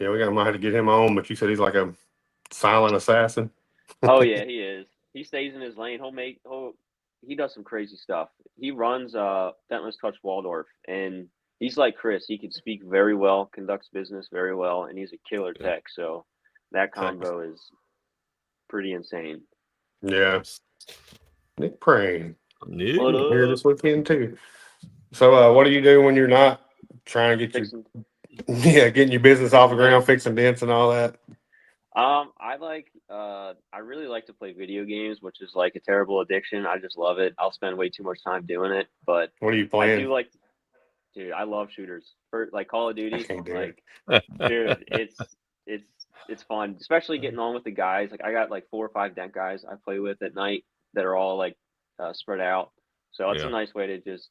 Yeah, might have to get him on, but you said he's like a silent assassin. Oh yeah, he is. He stays in his lane. He does some crazy stuff. He runs Dentless Touch Waldorf, and he's like Chris. He can speak very well, conducts business very well, and he's a killer tech. So that combo is pretty insane. Yeah. Nick Prane. Here this weekend too. So what do you do when you're not trying to get getting your business off the ground, fixing dents and all that? I really like to play video games, which is like a terrible addiction. I just love it. I'll spend way too much time doing it. But what are you playing? I do dude, I love shooters. Like Call of Duty. Dude, it's fun, especially getting on with the guys. Like I got like 4 or 5 dent guys I play with at night that are all like spread out. So it's a nice way to just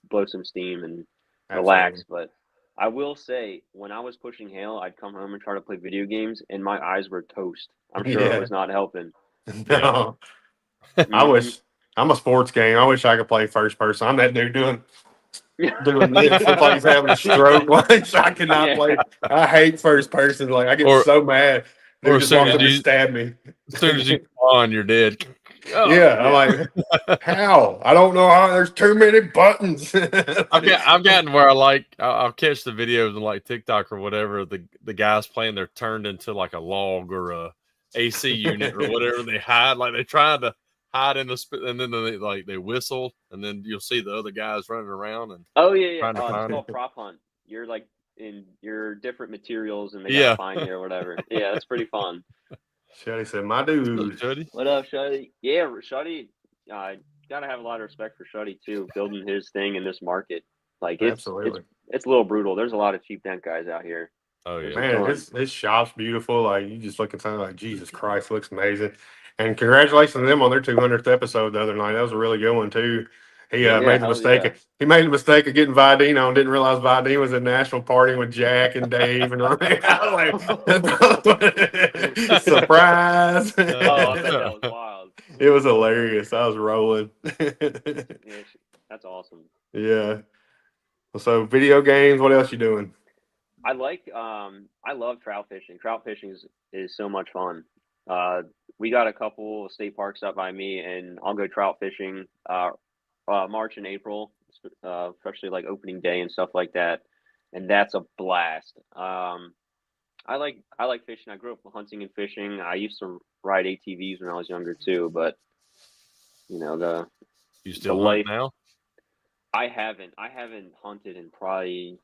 blow some steam and relax. But I will say, when I was pushing hail, I'd come home and try to play video games, and my eyes were toast. I'm sure it was not helping. No. I'm a sports game. I wish I could play first person. I'm that dude doing this. It's like he's having a stroke. I cannot play. I hate first person. Like I get so mad. Dude just walks up and stab me. As soon as you go on, you're dead. Oh, Yeah, I'm like, how? I don't know how. There's too many buttons. I've gotten where I'll catch the videos on like TikTok or whatever. The guys playing, they're turned into like a log or a AC unit or whatever. They hide, like they trying to hide in and then they whistle, and then you'll see the other guys running around and Oh yeah. trying to It's find called it. prop hunt. You're like in your different materials, and they Yeah. gotta find you or whatever. Yeah, that's pretty fun. Shuddy said, "My Look, dude." Shuddy. What up, Shuddy? Yeah, Shuddy. Gotta have a lot of respect for Shuddy too, building his thing in this market. Like Absolutely. it's a little brutal. There's a lot of cheap dent guys out here. Oh There's yeah. a Man, ton. his shop's beautiful. Like you just look at something like Jesus Christ, looks amazing. And congratulations to them on their 200th episode the other night. That was a really good one too. He Yeah. made the hell mistake. yeah. He made the mistake of getting Vidine on. Didn't realize Vidine was at National partying with Jack and Dave and I was like, surprise! Oh, I bet that was wild. It was hilarious. I was rolling. Yeah, that's awesome. Yeah. So video games. What else you doing? I love trout fishing. Trout fishing is so much fun. We got a couple of state parks up by me, and I'll go trout fishing March and April, especially like opening day and stuff like that. And that's a blast. I like fishing. I grew up hunting and fishing. I used to ride ATVs when I was younger too, but you know You the still life. hunt now? I haven't hunted in probably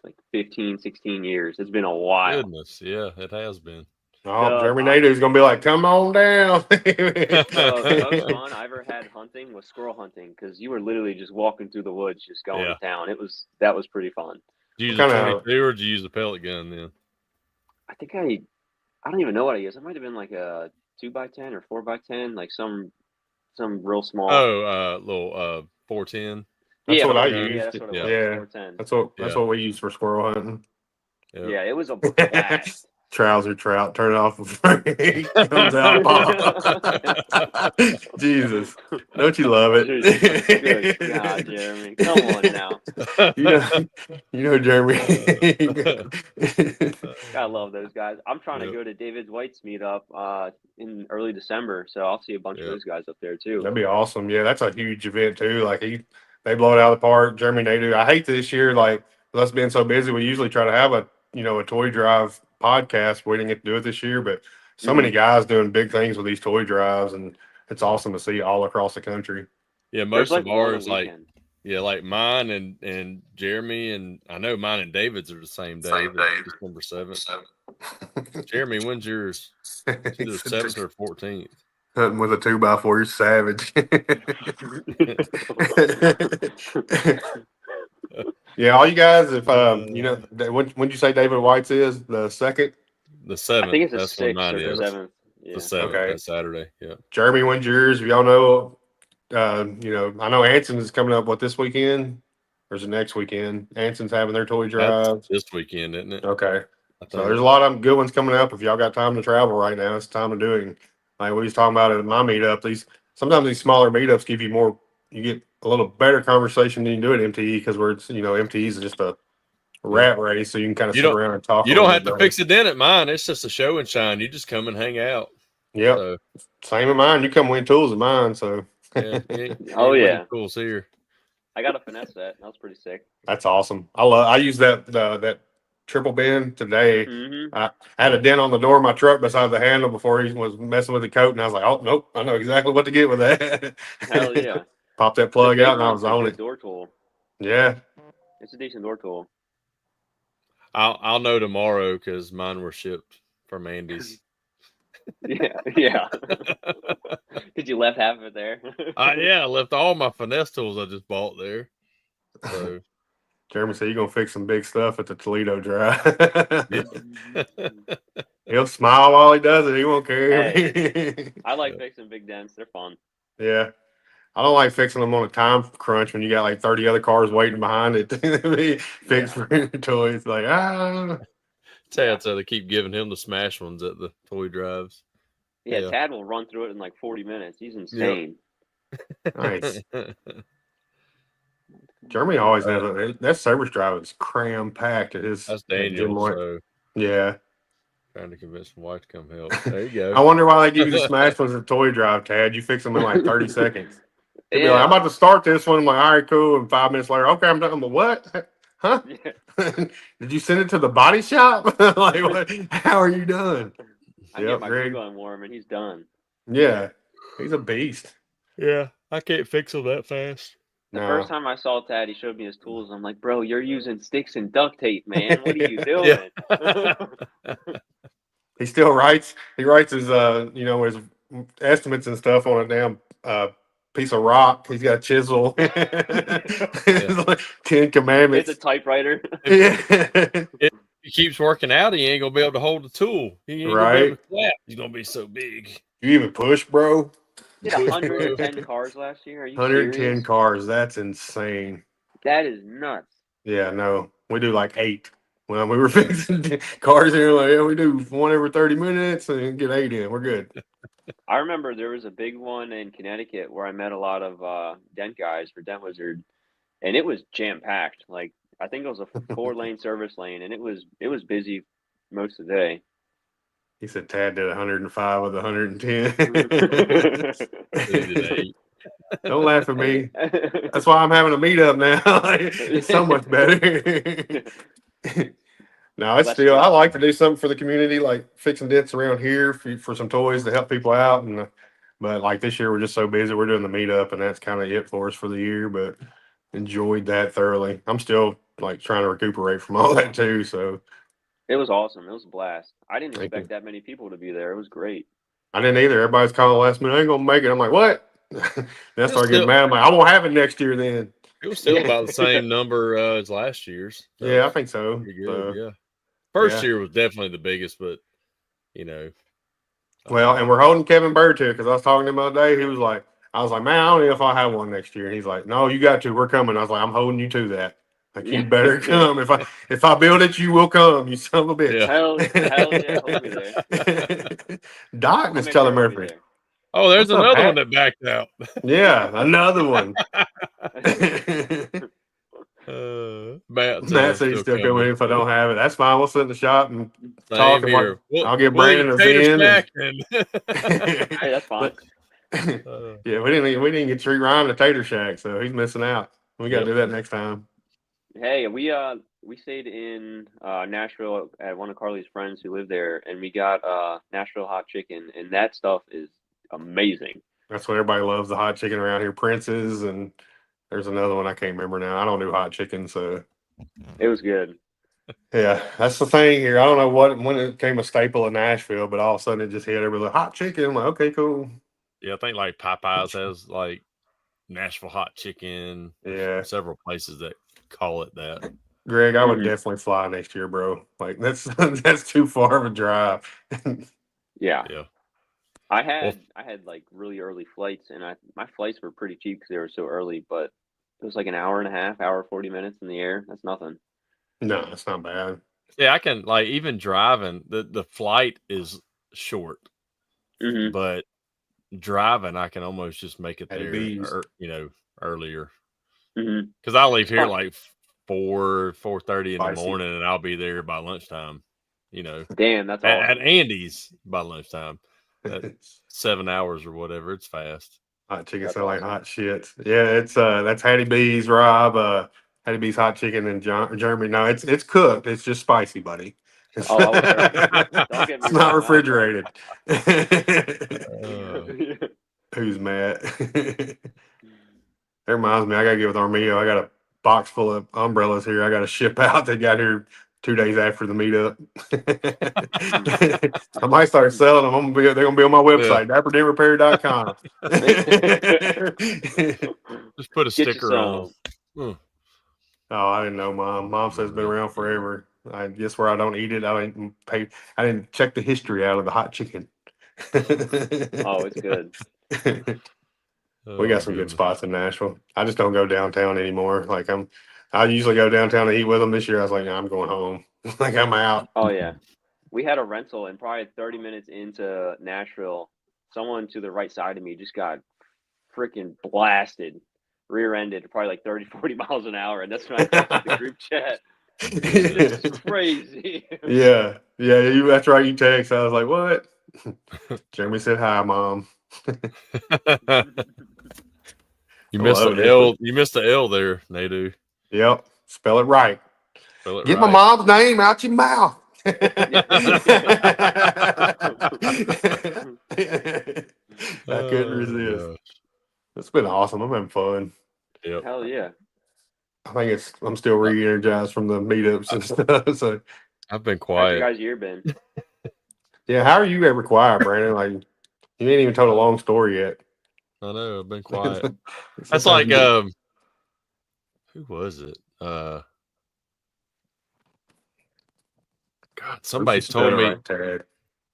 like 15, 16 years. It's been a while. Goodness, yeah, it has been. Oh, Jeremy Nader's gonna be like, "Come on down." The most fun I ever had hunting was squirrel hunting because you were literally just walking through the woods, just going to town. That was pretty fun. Did you use What a kind of- 22 or did you use a pellet gun then? I think I don't even know what I used. It might have been like a 2x10 or 4x10, like some real small. Oh, little 410. That's what I 410. used. Yeah, that's what it was. Yeah. 410. That's what we use for squirrel hunting. Yeah, it was a blast. Trouser trout, turn it off before he comes out. Jesus, don't you love it? Good God, Jeremy, come on now. you know, Jeremy. I love those guys. I'm trying to go to David White's meetup in early December, so I'll see a bunch of those guys up there too. That'd be awesome. Yeah, that's a huge event too. Like they blow it out of the park. Jeremy Nadeau. I hate this year. Like with us being so busy, we usually try to have a toy drive podcast. We didn't get to do it this year, but so many guys doing big things with these toy drives, and it's awesome to see all across the country. Yeah, most of ours, like mine and Jeremy, and I know mine and David's are the same day, December 7th. Jeremy, when's yours? It's either 7th or 14th. Hunting with a 2x4, you're savage. Yeah, all you guys, if when'd you say David White's is the 2nd? The 7th. I think it's the That's when 6th mine or is. the 7th. Yeah. The 7th. Okay. That's Saturday. Yeah. Jeremy, when's yours? If y'all know, I know Anson's is coming up this weekend, or is it next weekend? Anson's having their toy drive. That's this weekend, isn't it? Okay. So there's a lot of good ones coming up. If y'all got time to travel right now, it's time to do it. Like we was talking about at my meetup, sometimes these smaller meetups give you get a little better conversation than you do at MTE because MTE is just a rat race, so you can kind of sit around and talk. You don't have to fix it in at mine. It's just a show and shine. You just come and hang out. Yeah. So, same at mine. You come win tools at mine. So. Yeah. Tools here. I got a finesse set. That was pretty sick. That's awesome. I use that triple bend today. Mm-hmm. I had a dent on the door of my truck beside the handle before he was messing with the coat, and I was like, "Oh nope, I know exactly what to get with that." Hell yeah! Pop that plug out, and I was on it. Door tool. Yeah, it's a decent door tool. I'll know tomorrow because mine were shipped from Andy's. Yeah. Did you left half of it there? I left all my finesse tools I just bought there. So. Jeremy said you're gonna fix some big stuff at the Toledo Drive. He'll smile while he does it. He won't care. Hey, I like fixing big dents. They're fun. Yeah. I don't like fixing them on a time crunch when you got like 30 other cars waiting behind it to be fixed for your toys. Like, So they keep giving him the smash ones at the toy drives. Yeah, Tad will run through it in like 40 minutes. He's insane. Yep. Nice. Jeremy always has that service drive is cram packed at his. That's Daniel. So. Yeah. Trying to convince my wife to come help. There you I go. wonder why they give you the smash ones at Toy Drive, Tad. You fix them in like 30 seconds. He'd be like, I'm Yeah. about to start this one. I'm like, all right, cool. And 5 minutes later, okay, I'm done. I'm like, what? Huh? Yeah. Did you send it to the body shop? Like, what? How are you done? I get Yep, my glue Greg. gun warm and he's done. Yeah, he's a beast. Yeah, I can't fix them that fast. The first No. time I saw Tad, he showed me his tools. I'm like, bro, you're using sticks and duct tape, man. What are you Yeah. doing? He still writes. He writes his his estimates and stuff on a damn piece of rock. He's got a chisel. It's like 10 It's a commandments. typewriter. Yeah. If he keeps working out, he ain't gonna be able to hold the tool. He ain't gonna be able Right. to clap. He's gonna be so big. You even push, bro. Did Push, bro. 110 cars last year. Are you 110 serious? cars. That's insane. That is nuts. Yeah, no. We do like 8. When we were fixing cars here, like, yeah, we do 1 every 30 minutes and get 8 in. We're good. I remember there was a big one in Connecticut where I met a lot of dent guys for Dent Wizard, and it was jam packed. Like I think it was a 4-lane service lane, and it was busy most of the day. He said Tad did 105 with 110. He did 8. Don't laugh at me. That's why I'm having a meetup now. It's so much better. No, it's Less still. I stress. like to do something for the community, like fixing dents around here for some toys to help people out. And but like this year, we're just so busy. We're doing the meetup, and that's kind of it for us for the year. But enjoyed that thoroughly. I'm still like trying to recuperate from all that too. So It was awesome. It was a blast. I didn't thank you. expect that many people to be there. It was great. I didn't either. Everybody's calling last minute. I ain't gonna make it. I'm like, what? Then I It was start getting still, mad. I'm like, I won't have it next year then. it was still about the same number as last year's. So Yeah, I think so. pretty good. So Yeah. First yeah. year was definitely the biggest, but you know, Well, and we're holding Kevin Bird to it because I was talking to him the other day. He was like, I was like, man, I don't know if I'll have one next year. And he's like, no, you got to. We're coming. I was like, I'm holding you to that. Like, you better come. If I build it, you will come. You son of a bitch. yeah. Hell yeah, hold me there. Doc I'll was make telling sure I'll be Murphy. there. Oh, there's What's up, another one Pat? that backed out. Yeah, another one. Matt said Matt I'm said he's still still coming coming. if I don't have it. That's fine. We'll sit in the shop and talk Same and here. I'll get We'll eat Brandon a tater Zen. snack and Hey, that's fine. Yeah, we didn't get Treat Ryan a tater shack, so he's missing out. We got to do that next time. Hey, we stayed in Nashville at one of Carly's friends who lived there, and we got Nashville hot chicken, and that stuff is amazing. That's what everybody loves, the hot chicken around here. Prince's, and there's another one I can't remember now. I don't do hot chicken, so It was good. yeah, that's the thing here. I don't know when it became a staple in Nashville, but all of a sudden it just hit. Everybody like hot chicken. I'm like, okay, cool. yeah, I think like Popeyes has like Nashville hot chicken. Yeah, There's several places that call it that. Greg, I would Mhm. definitely fly next year, bro. Like that's that's too far of a drive. Yeah. Yeah. I had like really early flights, and my flights were pretty cheap because they were so early, but it was like an hour and a half, hour 40 minutes in the air. That's nothing. No, it's not bad. Yeah, I can like even driving the flight is short, Hmm. but driving I can almost just make it Hattie there B's. or earlier Hmm. because I leave It's here fun. like 4:30 in the Spicy. morning and I'll be there by lunchtime. Damn, that's At awesome. Andy's by lunchtime. That 7 hours or whatever, it's fast. Hot chicken That's sound like awesome. hot shit. Yeah, it's that's Hattie B's, Rob. Hattie B's hot chicken in Germany. No, it's cooked. It's just spicy, buddy. It's, Oh, I was there. Don't get me it's not wrong. refrigerated. Uh, Who's mad? That reminds me, I gotta get with Armio. I got a box full of umbrellas here. I got to ship out. They got here 2 days after the meetup. I might start selling them. They're gonna be on my website, dapperdentrepair.com. just put a Get you sticker on them. Oh, I didn't know, Mom. Mom says it's been around forever. I guess where I don't eat it, I didn't pay. I didn't check the history out of the hot chicken. Oh, it's good. We got some good spots in Nashville. I just don't go downtown anymore. Like I usually go downtown to eat with them. This year, I was like, nah, I'm going home. Like I'm out. Oh yeah. We had a rental, and probably 30 minutes into Nashville, someone to the right side of me just got freaking blasted, rear-ended, probably like 30, 40 miles an hour. And that's when I posted the group chat. This is crazy. Yeah. That's right. You text. I was like, what? Jeremy said hi, Mom. You I missed love the it. L. You missed the L there, Nadu. Yep. Spell it right. Spell it Get my right. mom's name out your mouth. I couldn't resist. Gosh. It's been awesome. I've been fun. Yep. Hell yeah. I think I'm still re-energized from the meetups and stuff. So I've been How's your quiet. guys' year been? yeah, how are you ever quiet, Brandon? Like you ain't even told a long story yet. I know. I've been quiet. That's Sometimes like who was it? God, somebody told me.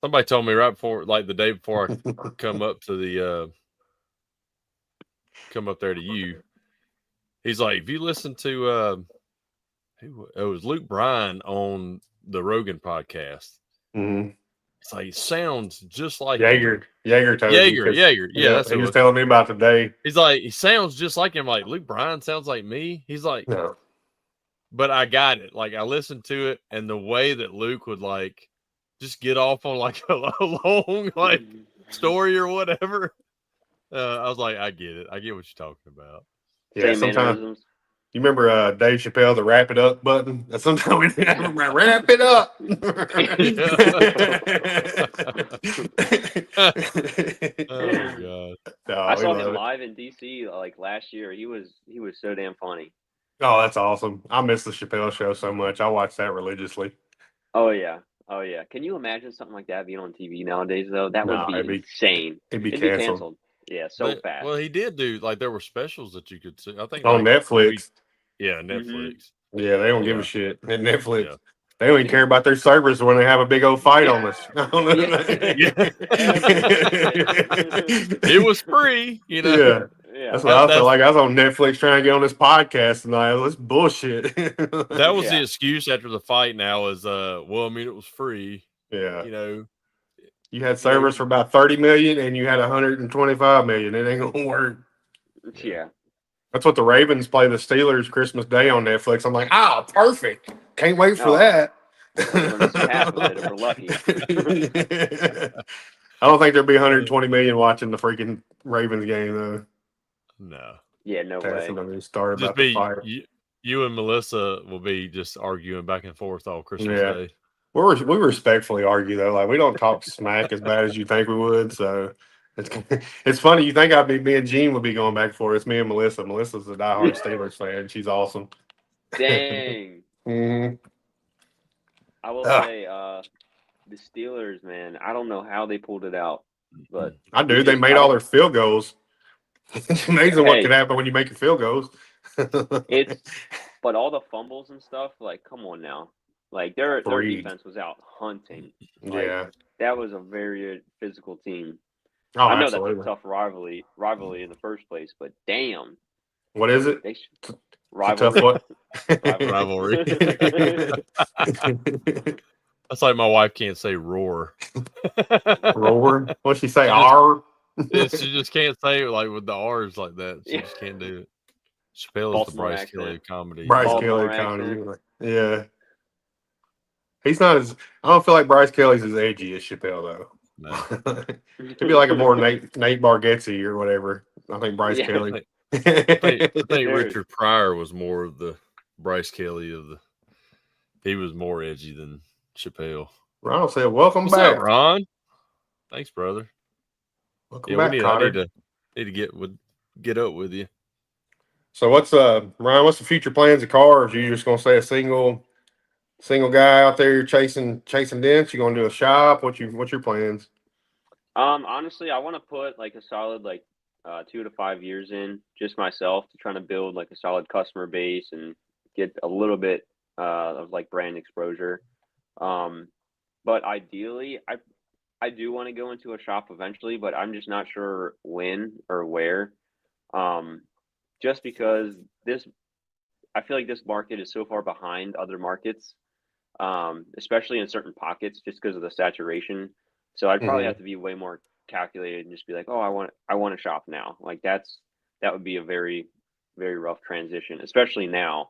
Somebody told me right before, like the day before I come up to the come up there to you. He's like, if you listen to it was Luke Bryan on the Rogan podcast. Mm-hmm. It's like it sounds just like Jaeger told Jaeger. Yeah, that's he who was it was. telling me about today. He's like, he sounds just like him. Like Luke Bryan sounds like me. He's like, No. but I got it. Like I listened to it, and the way that Luke would like just get off on like a long like story or whatever. I was like, I get it. I get what you're talking about. Yeah, Same sometimes mannerisms. you remember Dave Chappelle, the wrap it up button? Sometimes we didn't have to wrap it up. Oh god. No, I we saw love him it. live in DC like last year. He was so damn funny. Oh, that's awesome. I miss the Chappelle show so much. I watch that religiously. Oh yeah. Oh yeah. Can you imagine something like that being on TV nowadays though? That would No, be it'd be insane. it'd be It'd be canceled. canceled. Yeah, so fast. Well, he did do like there were specials that you could see. I think On like Netflix. yeah, Netflix. Yeah, they don't give Yeah. a shit. And Netflix. Yeah. They don't even care about their servers when they have a big old fight on us. It was free, you know. Yeah. Yeah. That's what I felt That's like. I was on Netflix trying to get on this podcast tonight. Let's bullshit. that was the Yeah. excuse after the fight now is well, I mean it was free, Yeah. you know. You had servers for about 30 million and you had 125 million. It ain't gonna work. Yeah. That's what the Ravens play the Steelers Christmas Day on Netflix. I'm like, perfect. Can't wait for Oh. that. We're gonna miss half of it if we're lucky. I don't think there'll be 120 million watching the freaking Ravens game though. No. Yeah, no That's way. when they start Just about the be fire. you and Melissa will be just arguing back and forth all Christmas Day. We respectfully argue though. Like we don't talk smack as bad as you think we would. So it's funny. You think me and Gene would be going back and forth. It's me and Melissa. Melissa's a diehard Steelers fan. She's awesome. Dang. Mm-hmm. I will say, the Steelers, man, I don't know how they pulled it out, but I do. They made all their field goals. It's amazing what Hey. can happen when you make your field goals. But all the fumbles and stuff, like, come on now. Like their defense was out hunting. Like, yeah. that was a very physical team. Oh, I know absolutely. that's a tough rivalry in the first place, but damn. What is it? Rivalry. Tough what? Rivalry. That's like my wife can't say roar. Roar? What'd she say? R? She just can't say it like with the R's like that. She just can't do it. Chappelle is the Bryce Kelly of comedy. Bryce Kelly comedy. Yeah. He's not as. I don't feel like Bryce Kelly's as edgy as Chappelle though. No. It'd be like a more Nate Bargatze or whatever. I think Bryce Kelly. I think Richard Pryor was more of the Bryce Kelly of the. He was more edgy than Chappelle. Ron said, "Welcome What's back, up, Ron. Thanks, brother. Welcome back, I Cotter. need to get up with you. So what's Ryan? What's the future plans of cars? Are you just gonna say a single guy out there chasing dents? You gonna do a shop? What's your plans? Honestly, I want to put like a solid 2 to 5 years in just myself to try to build like a solid customer base and get a little bit of like brand exposure. But ideally, I do want to go into a shop eventually, but I'm just not sure when or where. Just because I feel like this market is so far behind other markets, especially in certain pockets, just because of the saturation. So I'd probably have to be way more calculated and just be like, oh, I want to shop now. Like that would be a very, very rough transition, especially now.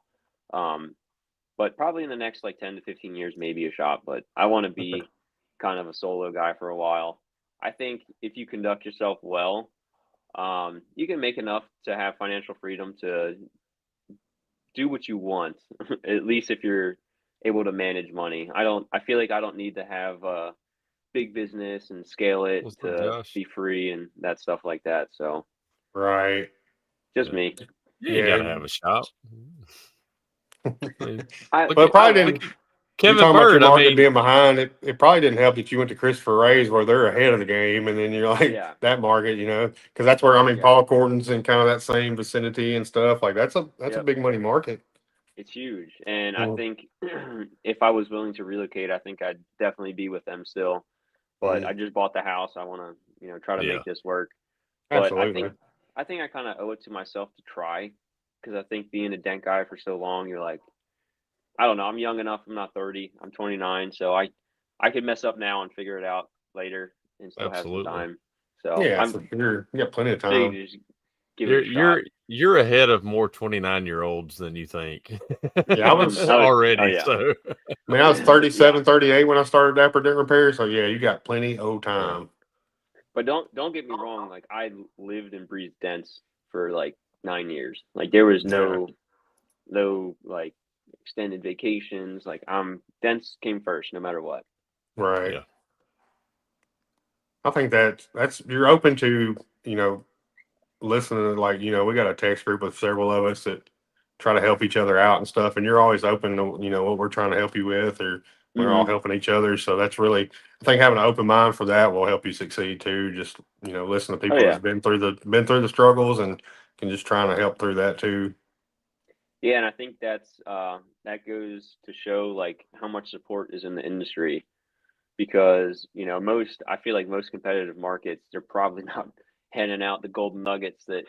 but probably in the next like 10 to 15 years, maybe a shop. But I want to be kind of a solo guy for a while. I think if you conduct yourself well, you can make enough to have financial freedom to do what you want. At least if you're able to manage money. I feel like I don't need to have a big business and scale it What's up, to Josh? be free and that stuff like that. So Right. just Yeah. me. You ain't Yeah. gotta have a shop. I, But it probably didn't. You're Kevin talking about your Bird. I market mean, being behind. It probably didn't help that you went to Christopher Ray's where they're ahead of the game, and then you're like yeah, that market, because that's where yeah, Paul Gordon's in kind of that same vicinity and stuff. Like that's a yep. big money market. It's huge. And I Mm, think if I was willing to relocate, I think I'd definitely be with them still. But I mm, just bought the house. I want to, try to yeah, make this work. But absolutely. I think I kind of owe it to myself to try because I think being a dent guy for so long, you're like, I don't know. I'm young enough. I'm not 30. I'm 29, so I could mess up now and figure it out later and still have some absolutely. time. So Yeah, I'm for sure. You got plenty of big time. to just give it You're a shot. you're ahead of more 29-year-olds than you think Yeah, I was. Oh, already. yeah. So I mean, I was Yeah. 37, 38 when I started Dapper Dent Repair. So yeah, you got plenty of yeah, time. But don't get me wrong. Like I lived and breathed dents for like 9 years. Like there was Yeah. no like extended vacations. Like dents came first, no matter what. Right. yeah, I think that's you're open to listening. Like we got a text group with several of us that try to help each other out and stuff, and you're always open to what we're trying to help you with, or we're all Hmm. helping each other. So that's really, I think, having an open mind for that will help you succeed too. Just listen to Oh people yeah, that's been through the struggles and can just trying to help through that too. yeah, and I think that goes to show like how much support is in the industry because I feel like most competitive markets they're probably not handing out the golden nuggets that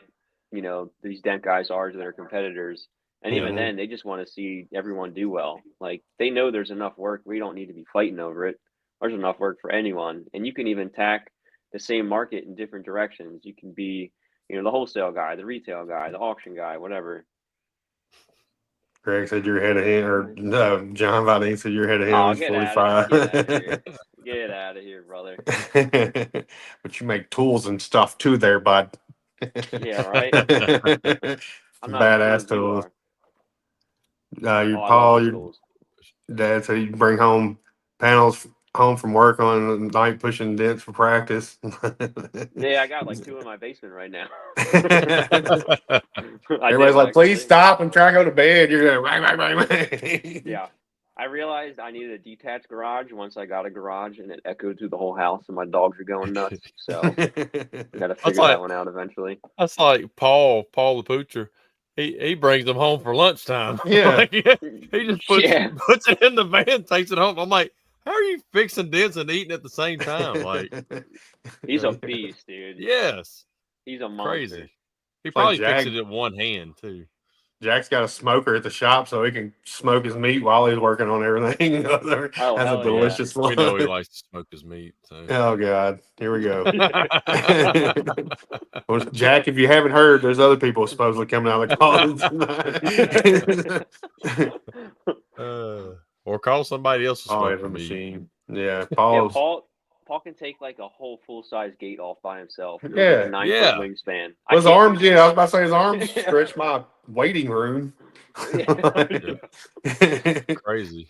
these dent guys are to their competitors. And yeah, even Hmm. then, they just want to see everyone do well. Like they know there's enough work. We don't need to be fighting over it. There's enough work for anyone, and you can even tack the same market in different directions. You can be, the wholesale guy, the retail guy, the auction guy, whatever. Greg said you're ahead of him, or no, John Valdine said you're ahead of him. Oh, He's get out of 45. get out of here. Get out of here, brother. But you make tools and stuff too there, bud. Yeah, right. I'm not as good Badass as you tools. are. Your Oh, I love Paul, these your tools. dad said you bring home panels home from work on the night pushing dents for practice. Yeah, I got like two in my basement right now. I Everybody's do like, please actually. stop and try to go to bed. You're going, right. Yeah. I realized I needed a detached garage once I got a garage and it echoed through the whole house and my dogs are going nuts. So I got to that's figure that like one out eventually. that's like Paul the Poocher. He brings them home for lunchtime. Yeah. Like, he just puts Yeah. it in the van, takes it home. I'm like, how are you fixing dents and eating at the same time? Like, He's a beast, dude. yes, He's a monster. crazy. He It's like probably fixes it at one hand too. Jack's got a smoker at the shop so he can smoke his meat while he's working on everything. Oh, Has a hell yeah. delicious We know he lunch. likes to smoke his meat. So. Oh God, here we go. Yeah. Well, Jack, if you haven't heard, there's other people supposedly coming out of the closet. Or call somebody else to Oh, smoke it's the a meat. machine. Yeah, Yeah, Paul's. Paul can take like a whole full size gate off by himself with like a Yeah, 9-foot Yeah, wingspan. I well, his can't do arms. that. Yeah, I was about to say his arms Yeah. stretch my waiting room. yeah, crazy.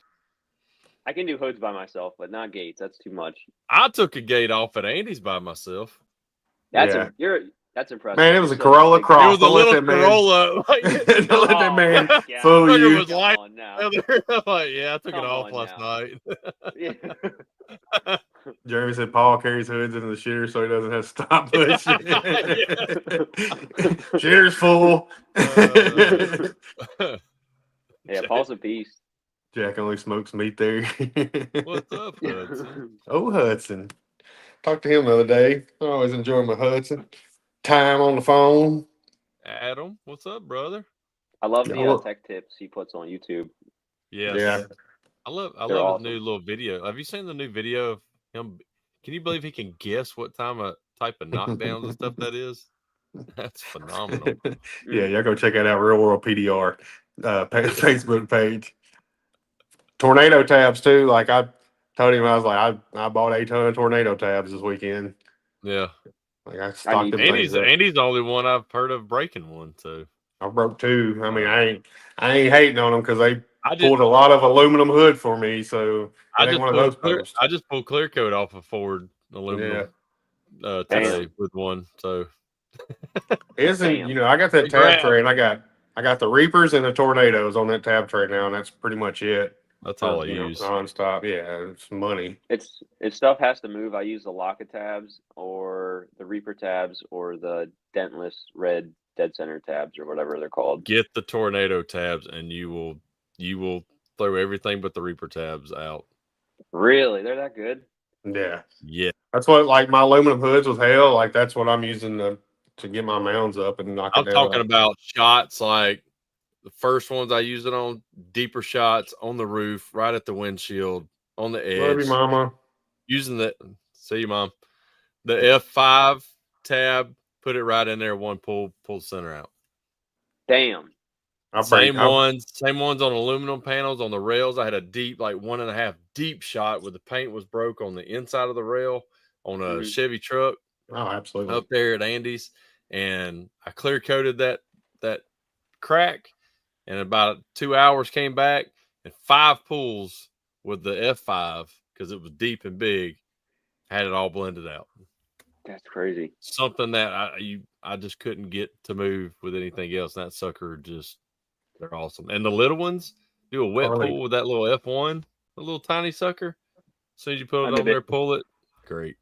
I can do hoods by myself, but not gates. That's too much. I took a gate off at Andy's by myself. That's Yeah. that's impressive. Man, it You're was a such Corolla big It Cross. was a Don't let little that man. Corolla. Like, Don't let that Oh, man God. fool Sucker you. was Come light on now. I'm like, yeah, I took it Come off on last now. night. Yeah. Jeremy said Paul carries hoods into the shitter so he doesn't have to stop push. Shitter's full. Yeah, Paul's a beast. Jack only smokes meat there. What's up, Hudson? Oh, Hudson. Talked to him the other day. I always enjoy my Hudson. Time on the phone. Adam, what's up, brother? I love the Oh, tech tips he puts on YouTube. Yes. yeah. I love They're his awesome. new little video. Have you seen the new video of him? Can you believe he can guess what type of knockdowns and stuff that is? That's phenomenal. Yeah, y'all go check that out. Real World PDR Facebook page. tornado tabs too. Like I told him, I was like, I bought a ton of tornado tabs this weekend. Yeah. Like I stocked need them to. things up. Andy's the only one I've heard of breaking one. So I broke 2. I mean, I ain't hating on them because they I just pulled a lot of aluminum hood for me. So it ain't one of those posts. I just pulled clear coat off of Ford aluminum today with one. So isn't I got that tab tray and I got the Reapers and the Tornadoes on that tab tray now, and that's pretty much it. That's all I use. Nonstop. Yeah, it's money. If stuff has to move, I use the Locket tabs or the Reaper tabs or the dentless red dead center tabs or whatever they're called. Get the tornado tabs and you will throw everything but the Reaper tabs out. Really? They're that good? Yeah. Yeah. That's what, like, my aluminum hoods with hail, like that's what I'm using to get my mounds up and knock I'm it down. talking about shots like the first ones I used it on, deeper shots on the roof, right at the windshield, on the edge. Love you, Mama. Using see you, Mom. The F5 tab, put it right in there, one pull the center out. Damn. Same ones on aluminum panels on the rails. I had a deep, like 1.5 deep shot where the paint was broke on the inside of the rail on a Chevy truck. Oh, absolutely. Up there at Andy's, and I clear coated that crack, and about 2 hours came back and 5 pulls with the F5 because it was deep and big, had it all blended out. That's crazy. Something that I just couldn't get to move with anything else. And that sucker they're awesome. And the little ones do a wet pull with that little F1, a little tiny sucker. As soon as you put it on there, pull it. Great.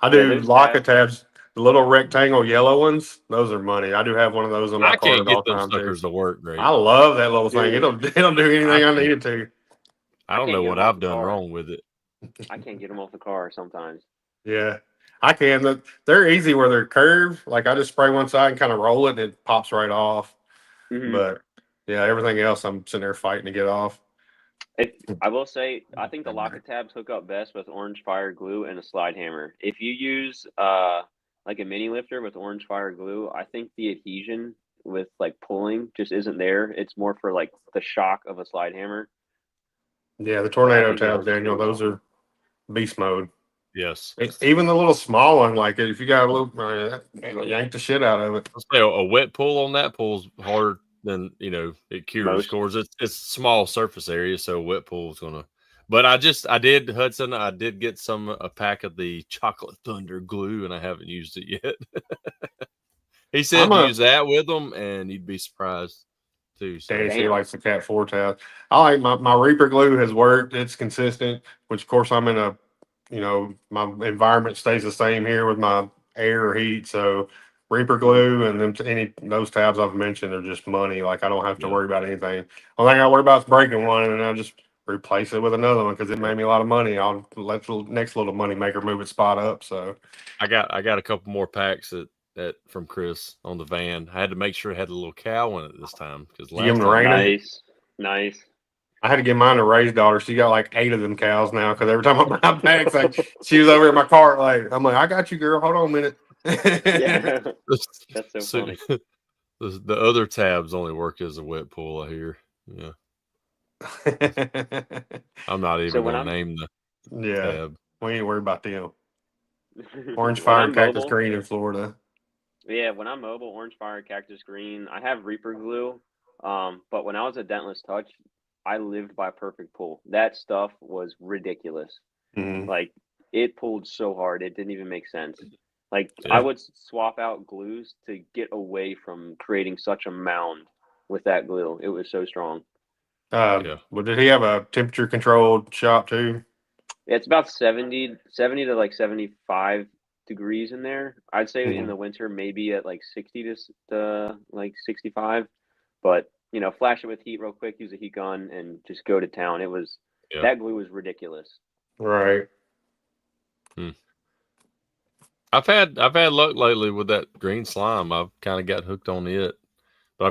I do Locket tabs, the little rectangle yellow ones. Those are money. I do have one of those on my car at all times. I can't get those suckers to work great. I love that little thing. It'll do anything I need it to. I don't know what I've done wrong with it. I can't get them off the car sometimes. Yeah, I can. They're easy where they're curved. Like I just spray one side and kind of roll it, and it pops right off. Mm-hmm. But yeah, everything else I'm sitting there fighting to get off. I will say, I think the Locket tabs hook up best with orange fire glue and a slide hammer. If you use like a mini lifter with orange fire glue, I think the adhesion with like pulling just isn't there. It's more for like the shock of a slide hammer. Yeah, the tornado tabs, Daniel, those are beast mode. Yes. Even the little small one, like if you got a little, yank the shit out of it. Let's say a wet pull on that pulls harder than it cures scores. It's small surface area, so wet pull is gonna. But I did Hudson. I did get a pack of the Chocolate Thunder glue, and I haven't used it yet. He said use that with them, and you'd be surprised too. So. Danny likes the Cat 4 tab. I like my Reaper glue has worked. It's consistent, which of course I'm in my environment stays the same here with my air or heat, so. Reaper glue and those tabs I've mentioned are just money. Like I don't have to worry about anything. Only thing I worry about is breaking one, and I'll just replace it with another one because it made me a lot of money. I'll let the next little money maker move its spot up. So I got a couple more packs from Chris on the van. I had to make sure it had a little cow in it this time because nice. I had to give mine to Ray's daughter. She got like 8 of them cows now because every time I buy packs, she was over in my cart. Like I'm like, I got you, girl. Hold on a minute. Yeah, that's so funny. The other tabs only work as a wet pull, I hear. Yeah. I'm not even going to name the tab. We ain't worried about them. Orange fire and cactus green in Florida. Yeah, when I'm mobile, orange fire, cactus green. I have Reaper glue, but when I was at Dentless Touch, I lived by perfect pull. That stuff was ridiculous. Mm-hmm. Like it pulled so hard, it didn't even make sense. Like I would swap out glues to get away from creating such a mound with that glue. It was so strong. Well, did he have a temperature controlled shop too? It's about 70 to like 75 degrees in there. I'd say in the winter, maybe at like 60 to like 65, but flash it with heat real quick, use a heat gun and just go to town. It was, that glue was ridiculous. Right. I've had luck lately with that green slime. I've kind of got hooked on it, but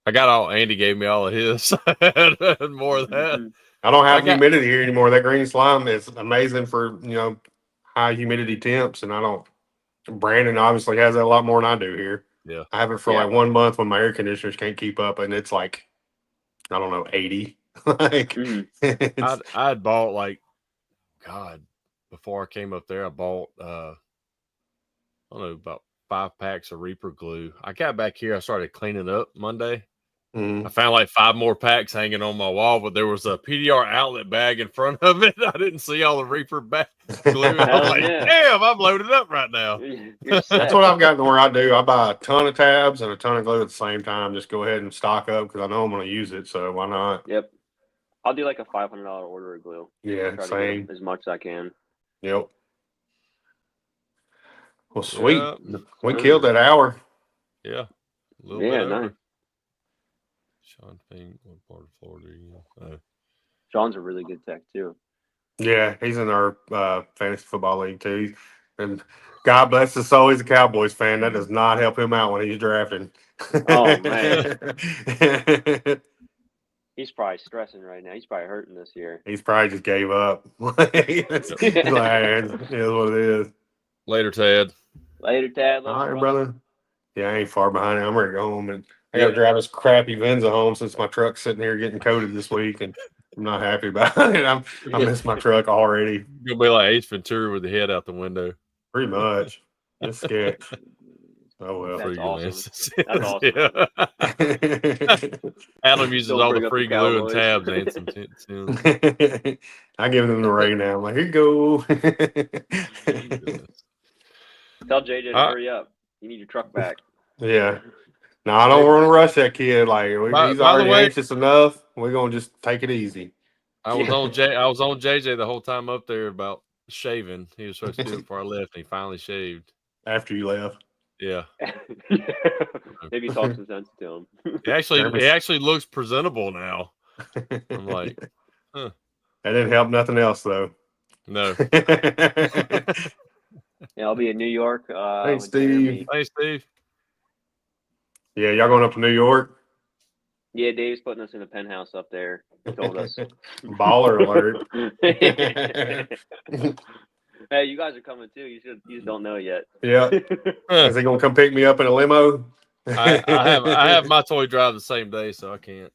I got all Andy gave me all of his and more of that. I don't have humidity here anymore. That green slime is amazing for high humidity temps, and Brandon obviously has that a lot more than I do here. Yeah, I have it for like 1 month when my air conditioners can't keep up, and it's like 80. Like, I'd bought before I came up there, I bought I don't know, about 5 packs of Reaper glue. I got back here, I started cleaning up Monday. I found like 5 more packs hanging on my wall, but there was a PDR outlet bag in front of it. I didn't see all the Reaper glue. And I'm like, damn, I'm loaded up right now. That's what I've gotten where I do. I buy a ton of tabs and a ton of glue at the same time. Just go ahead and stock up because I know I'm going to use it. So why not? Yep. I'll do like a $500 order of glue. Yeah, Try same. to get as much as I can. Yep. Well, sweet. Yeah, we killed that hour. Yeah. A little bit over. Nice. Sean Fink, what part of Florida are you? Sean's a really good tech too. Yeah, he's in our fantasy football league too. And God bless his soul, he's a Cowboys fan. That does not help him out when he's drafting. Oh man. He's probably stressing right now. He's probably hurting this year. He's probably just gave up. He's like, it is what it is. Later, Ted. Later, Tad. All right, brother. Yeah, I ain't far behind it. I'm ready to go home, and I got to drive this crappy Venza home since my truck's sitting here getting coated this week, and I'm not happy about it. I miss my truck already. You'll be like Ace Ventura with the head out the window. Pretty much. It's sketch. Oh well. That's awesome. That's awesome. Adam uses all the free glue and tabs and some I give them the ray now. I'm like, here you go. Tell JJ to hurry up. You need your truck back. Yeah. No, I don't want to rush that kid. Like he's already anxious enough. We're gonna just take it easy. I was on JJ the whole time up there about shaving. He was supposed to do it before I left, and he finally shaved. After you left. Yeah. Maybe talk some sense to him. It actually looks presentable now. I'm like, huh. That didn't help nothing else though. No. Yeah, I'll be in New York. Thanks, Steve. Hey, Steve. Yeah, y'all going up to New York? Yeah, Dave's putting us in a penthouse up there. He told us. Baller alert. Hey, you guys are coming too. You just don't know yet. Yeah. Is he gonna come pick me up in a limo? I have my toy drive the same day, so I can't.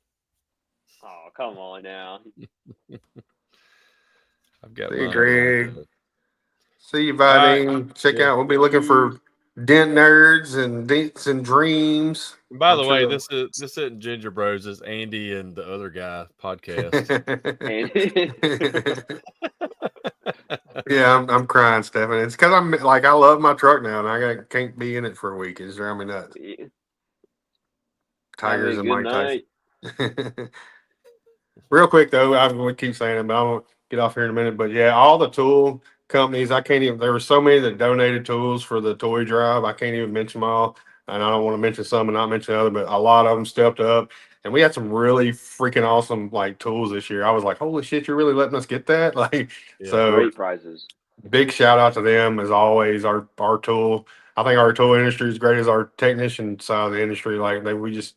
Oh, come on now. I've got. See you, Greg. See you, Viding. Check out. We'll be looking for Dent Nerds and Dents and Dreams. By the way, this isn't Ginger Bros. It's Andy and the other guy podcast. Yeah, I'm crying, Stephen. It's because I'm like I love my truck now, and I can't be in it for a week. It's driving me nuts. Yeah. Tigers and Mike Tyson. Real quick though, we keep saying it, but I'm gonna get off here in a minute. But yeah, all the tool companies, I can't even. There were so many that donated tools for the toy drive. I can't even mention them all, and I don't want to mention some and not mention other. But a lot of them stepped up, and we had some really freaking awesome like tools this year. I was like, holy shit, you're really letting us get that? Like, so great prizes. Big shout out to them as always. Our tool. I think our tool industry is great as our technician side of the industry. Like we just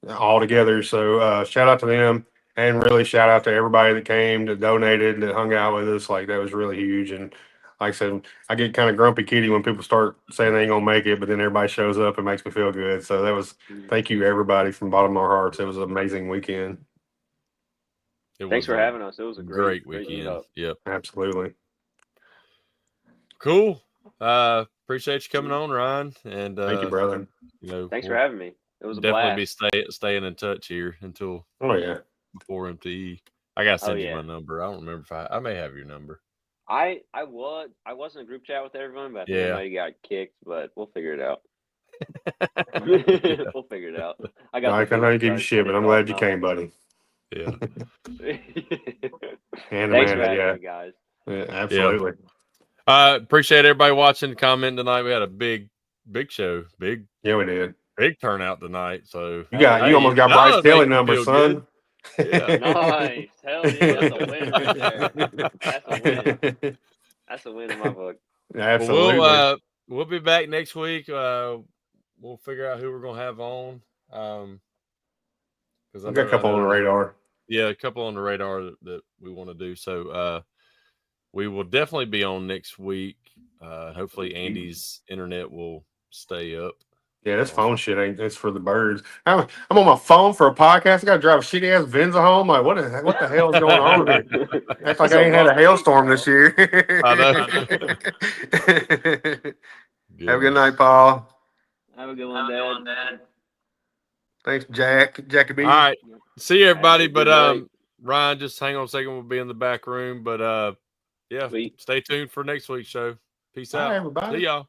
all together. So shout out to them. And really shout out to everybody that came, that donated, that hung out with us. Like that was really huge. And like I said, I get kind of grumpy kitty when people start saying they ain't gonna make it, but then everybody shows up. It makes me feel good. So that was thank you everybody from the bottom of our hearts. It was an amazing weekend. Thanks for having us. It was a great weekend. Yep, absolutely. Cool. Appreciate you coming on, Ryan. And thank you, brother. Thanks for having me. It was definitely be staying in touch here until before MTE. I gotta send you my number. I don't remember if I may have your number. I was in a group chat with everyone, but I think I might have got kicked. But we'll figure it out. We'll figure it out. I know you give you shit, but I'm glad you came, buddy. Yeah. And thanks for having me, guys. Yeah, absolutely. Appreciate everybody watching, comment tonight. We had a big show. Yeah, we did. Big turnout tonight. So you almost got Bryce Kelly number, son. Yeah. Nice. Hell yeah. That's a win right there. That's a win. That's a win in my book. Absolutely. Well, we'll be back next week. We'll figure out who we're gonna have on. Because I've got a couple on the radar. Yeah, a couple on the radar that we want to do. So we will definitely be on next week. Hopefully Andy's internet will stay up. Yeah, this phone shit ain't. It's for the birds. I'm on my phone for a podcast. I got to drive a shitty ass Venza home. Like, what the hell is going on here? Act like I ain't had a hailstorm this year. I know. Have a good night, Paul. Have a good one, Dad. Thanks, Jackie. All right. See you, everybody. Good But night. Ryan, just hang on a second. We'll be in the back room. But yeah, Sweet. stay tuned for next week's show. Peace Bye, out. everybody. See y'all.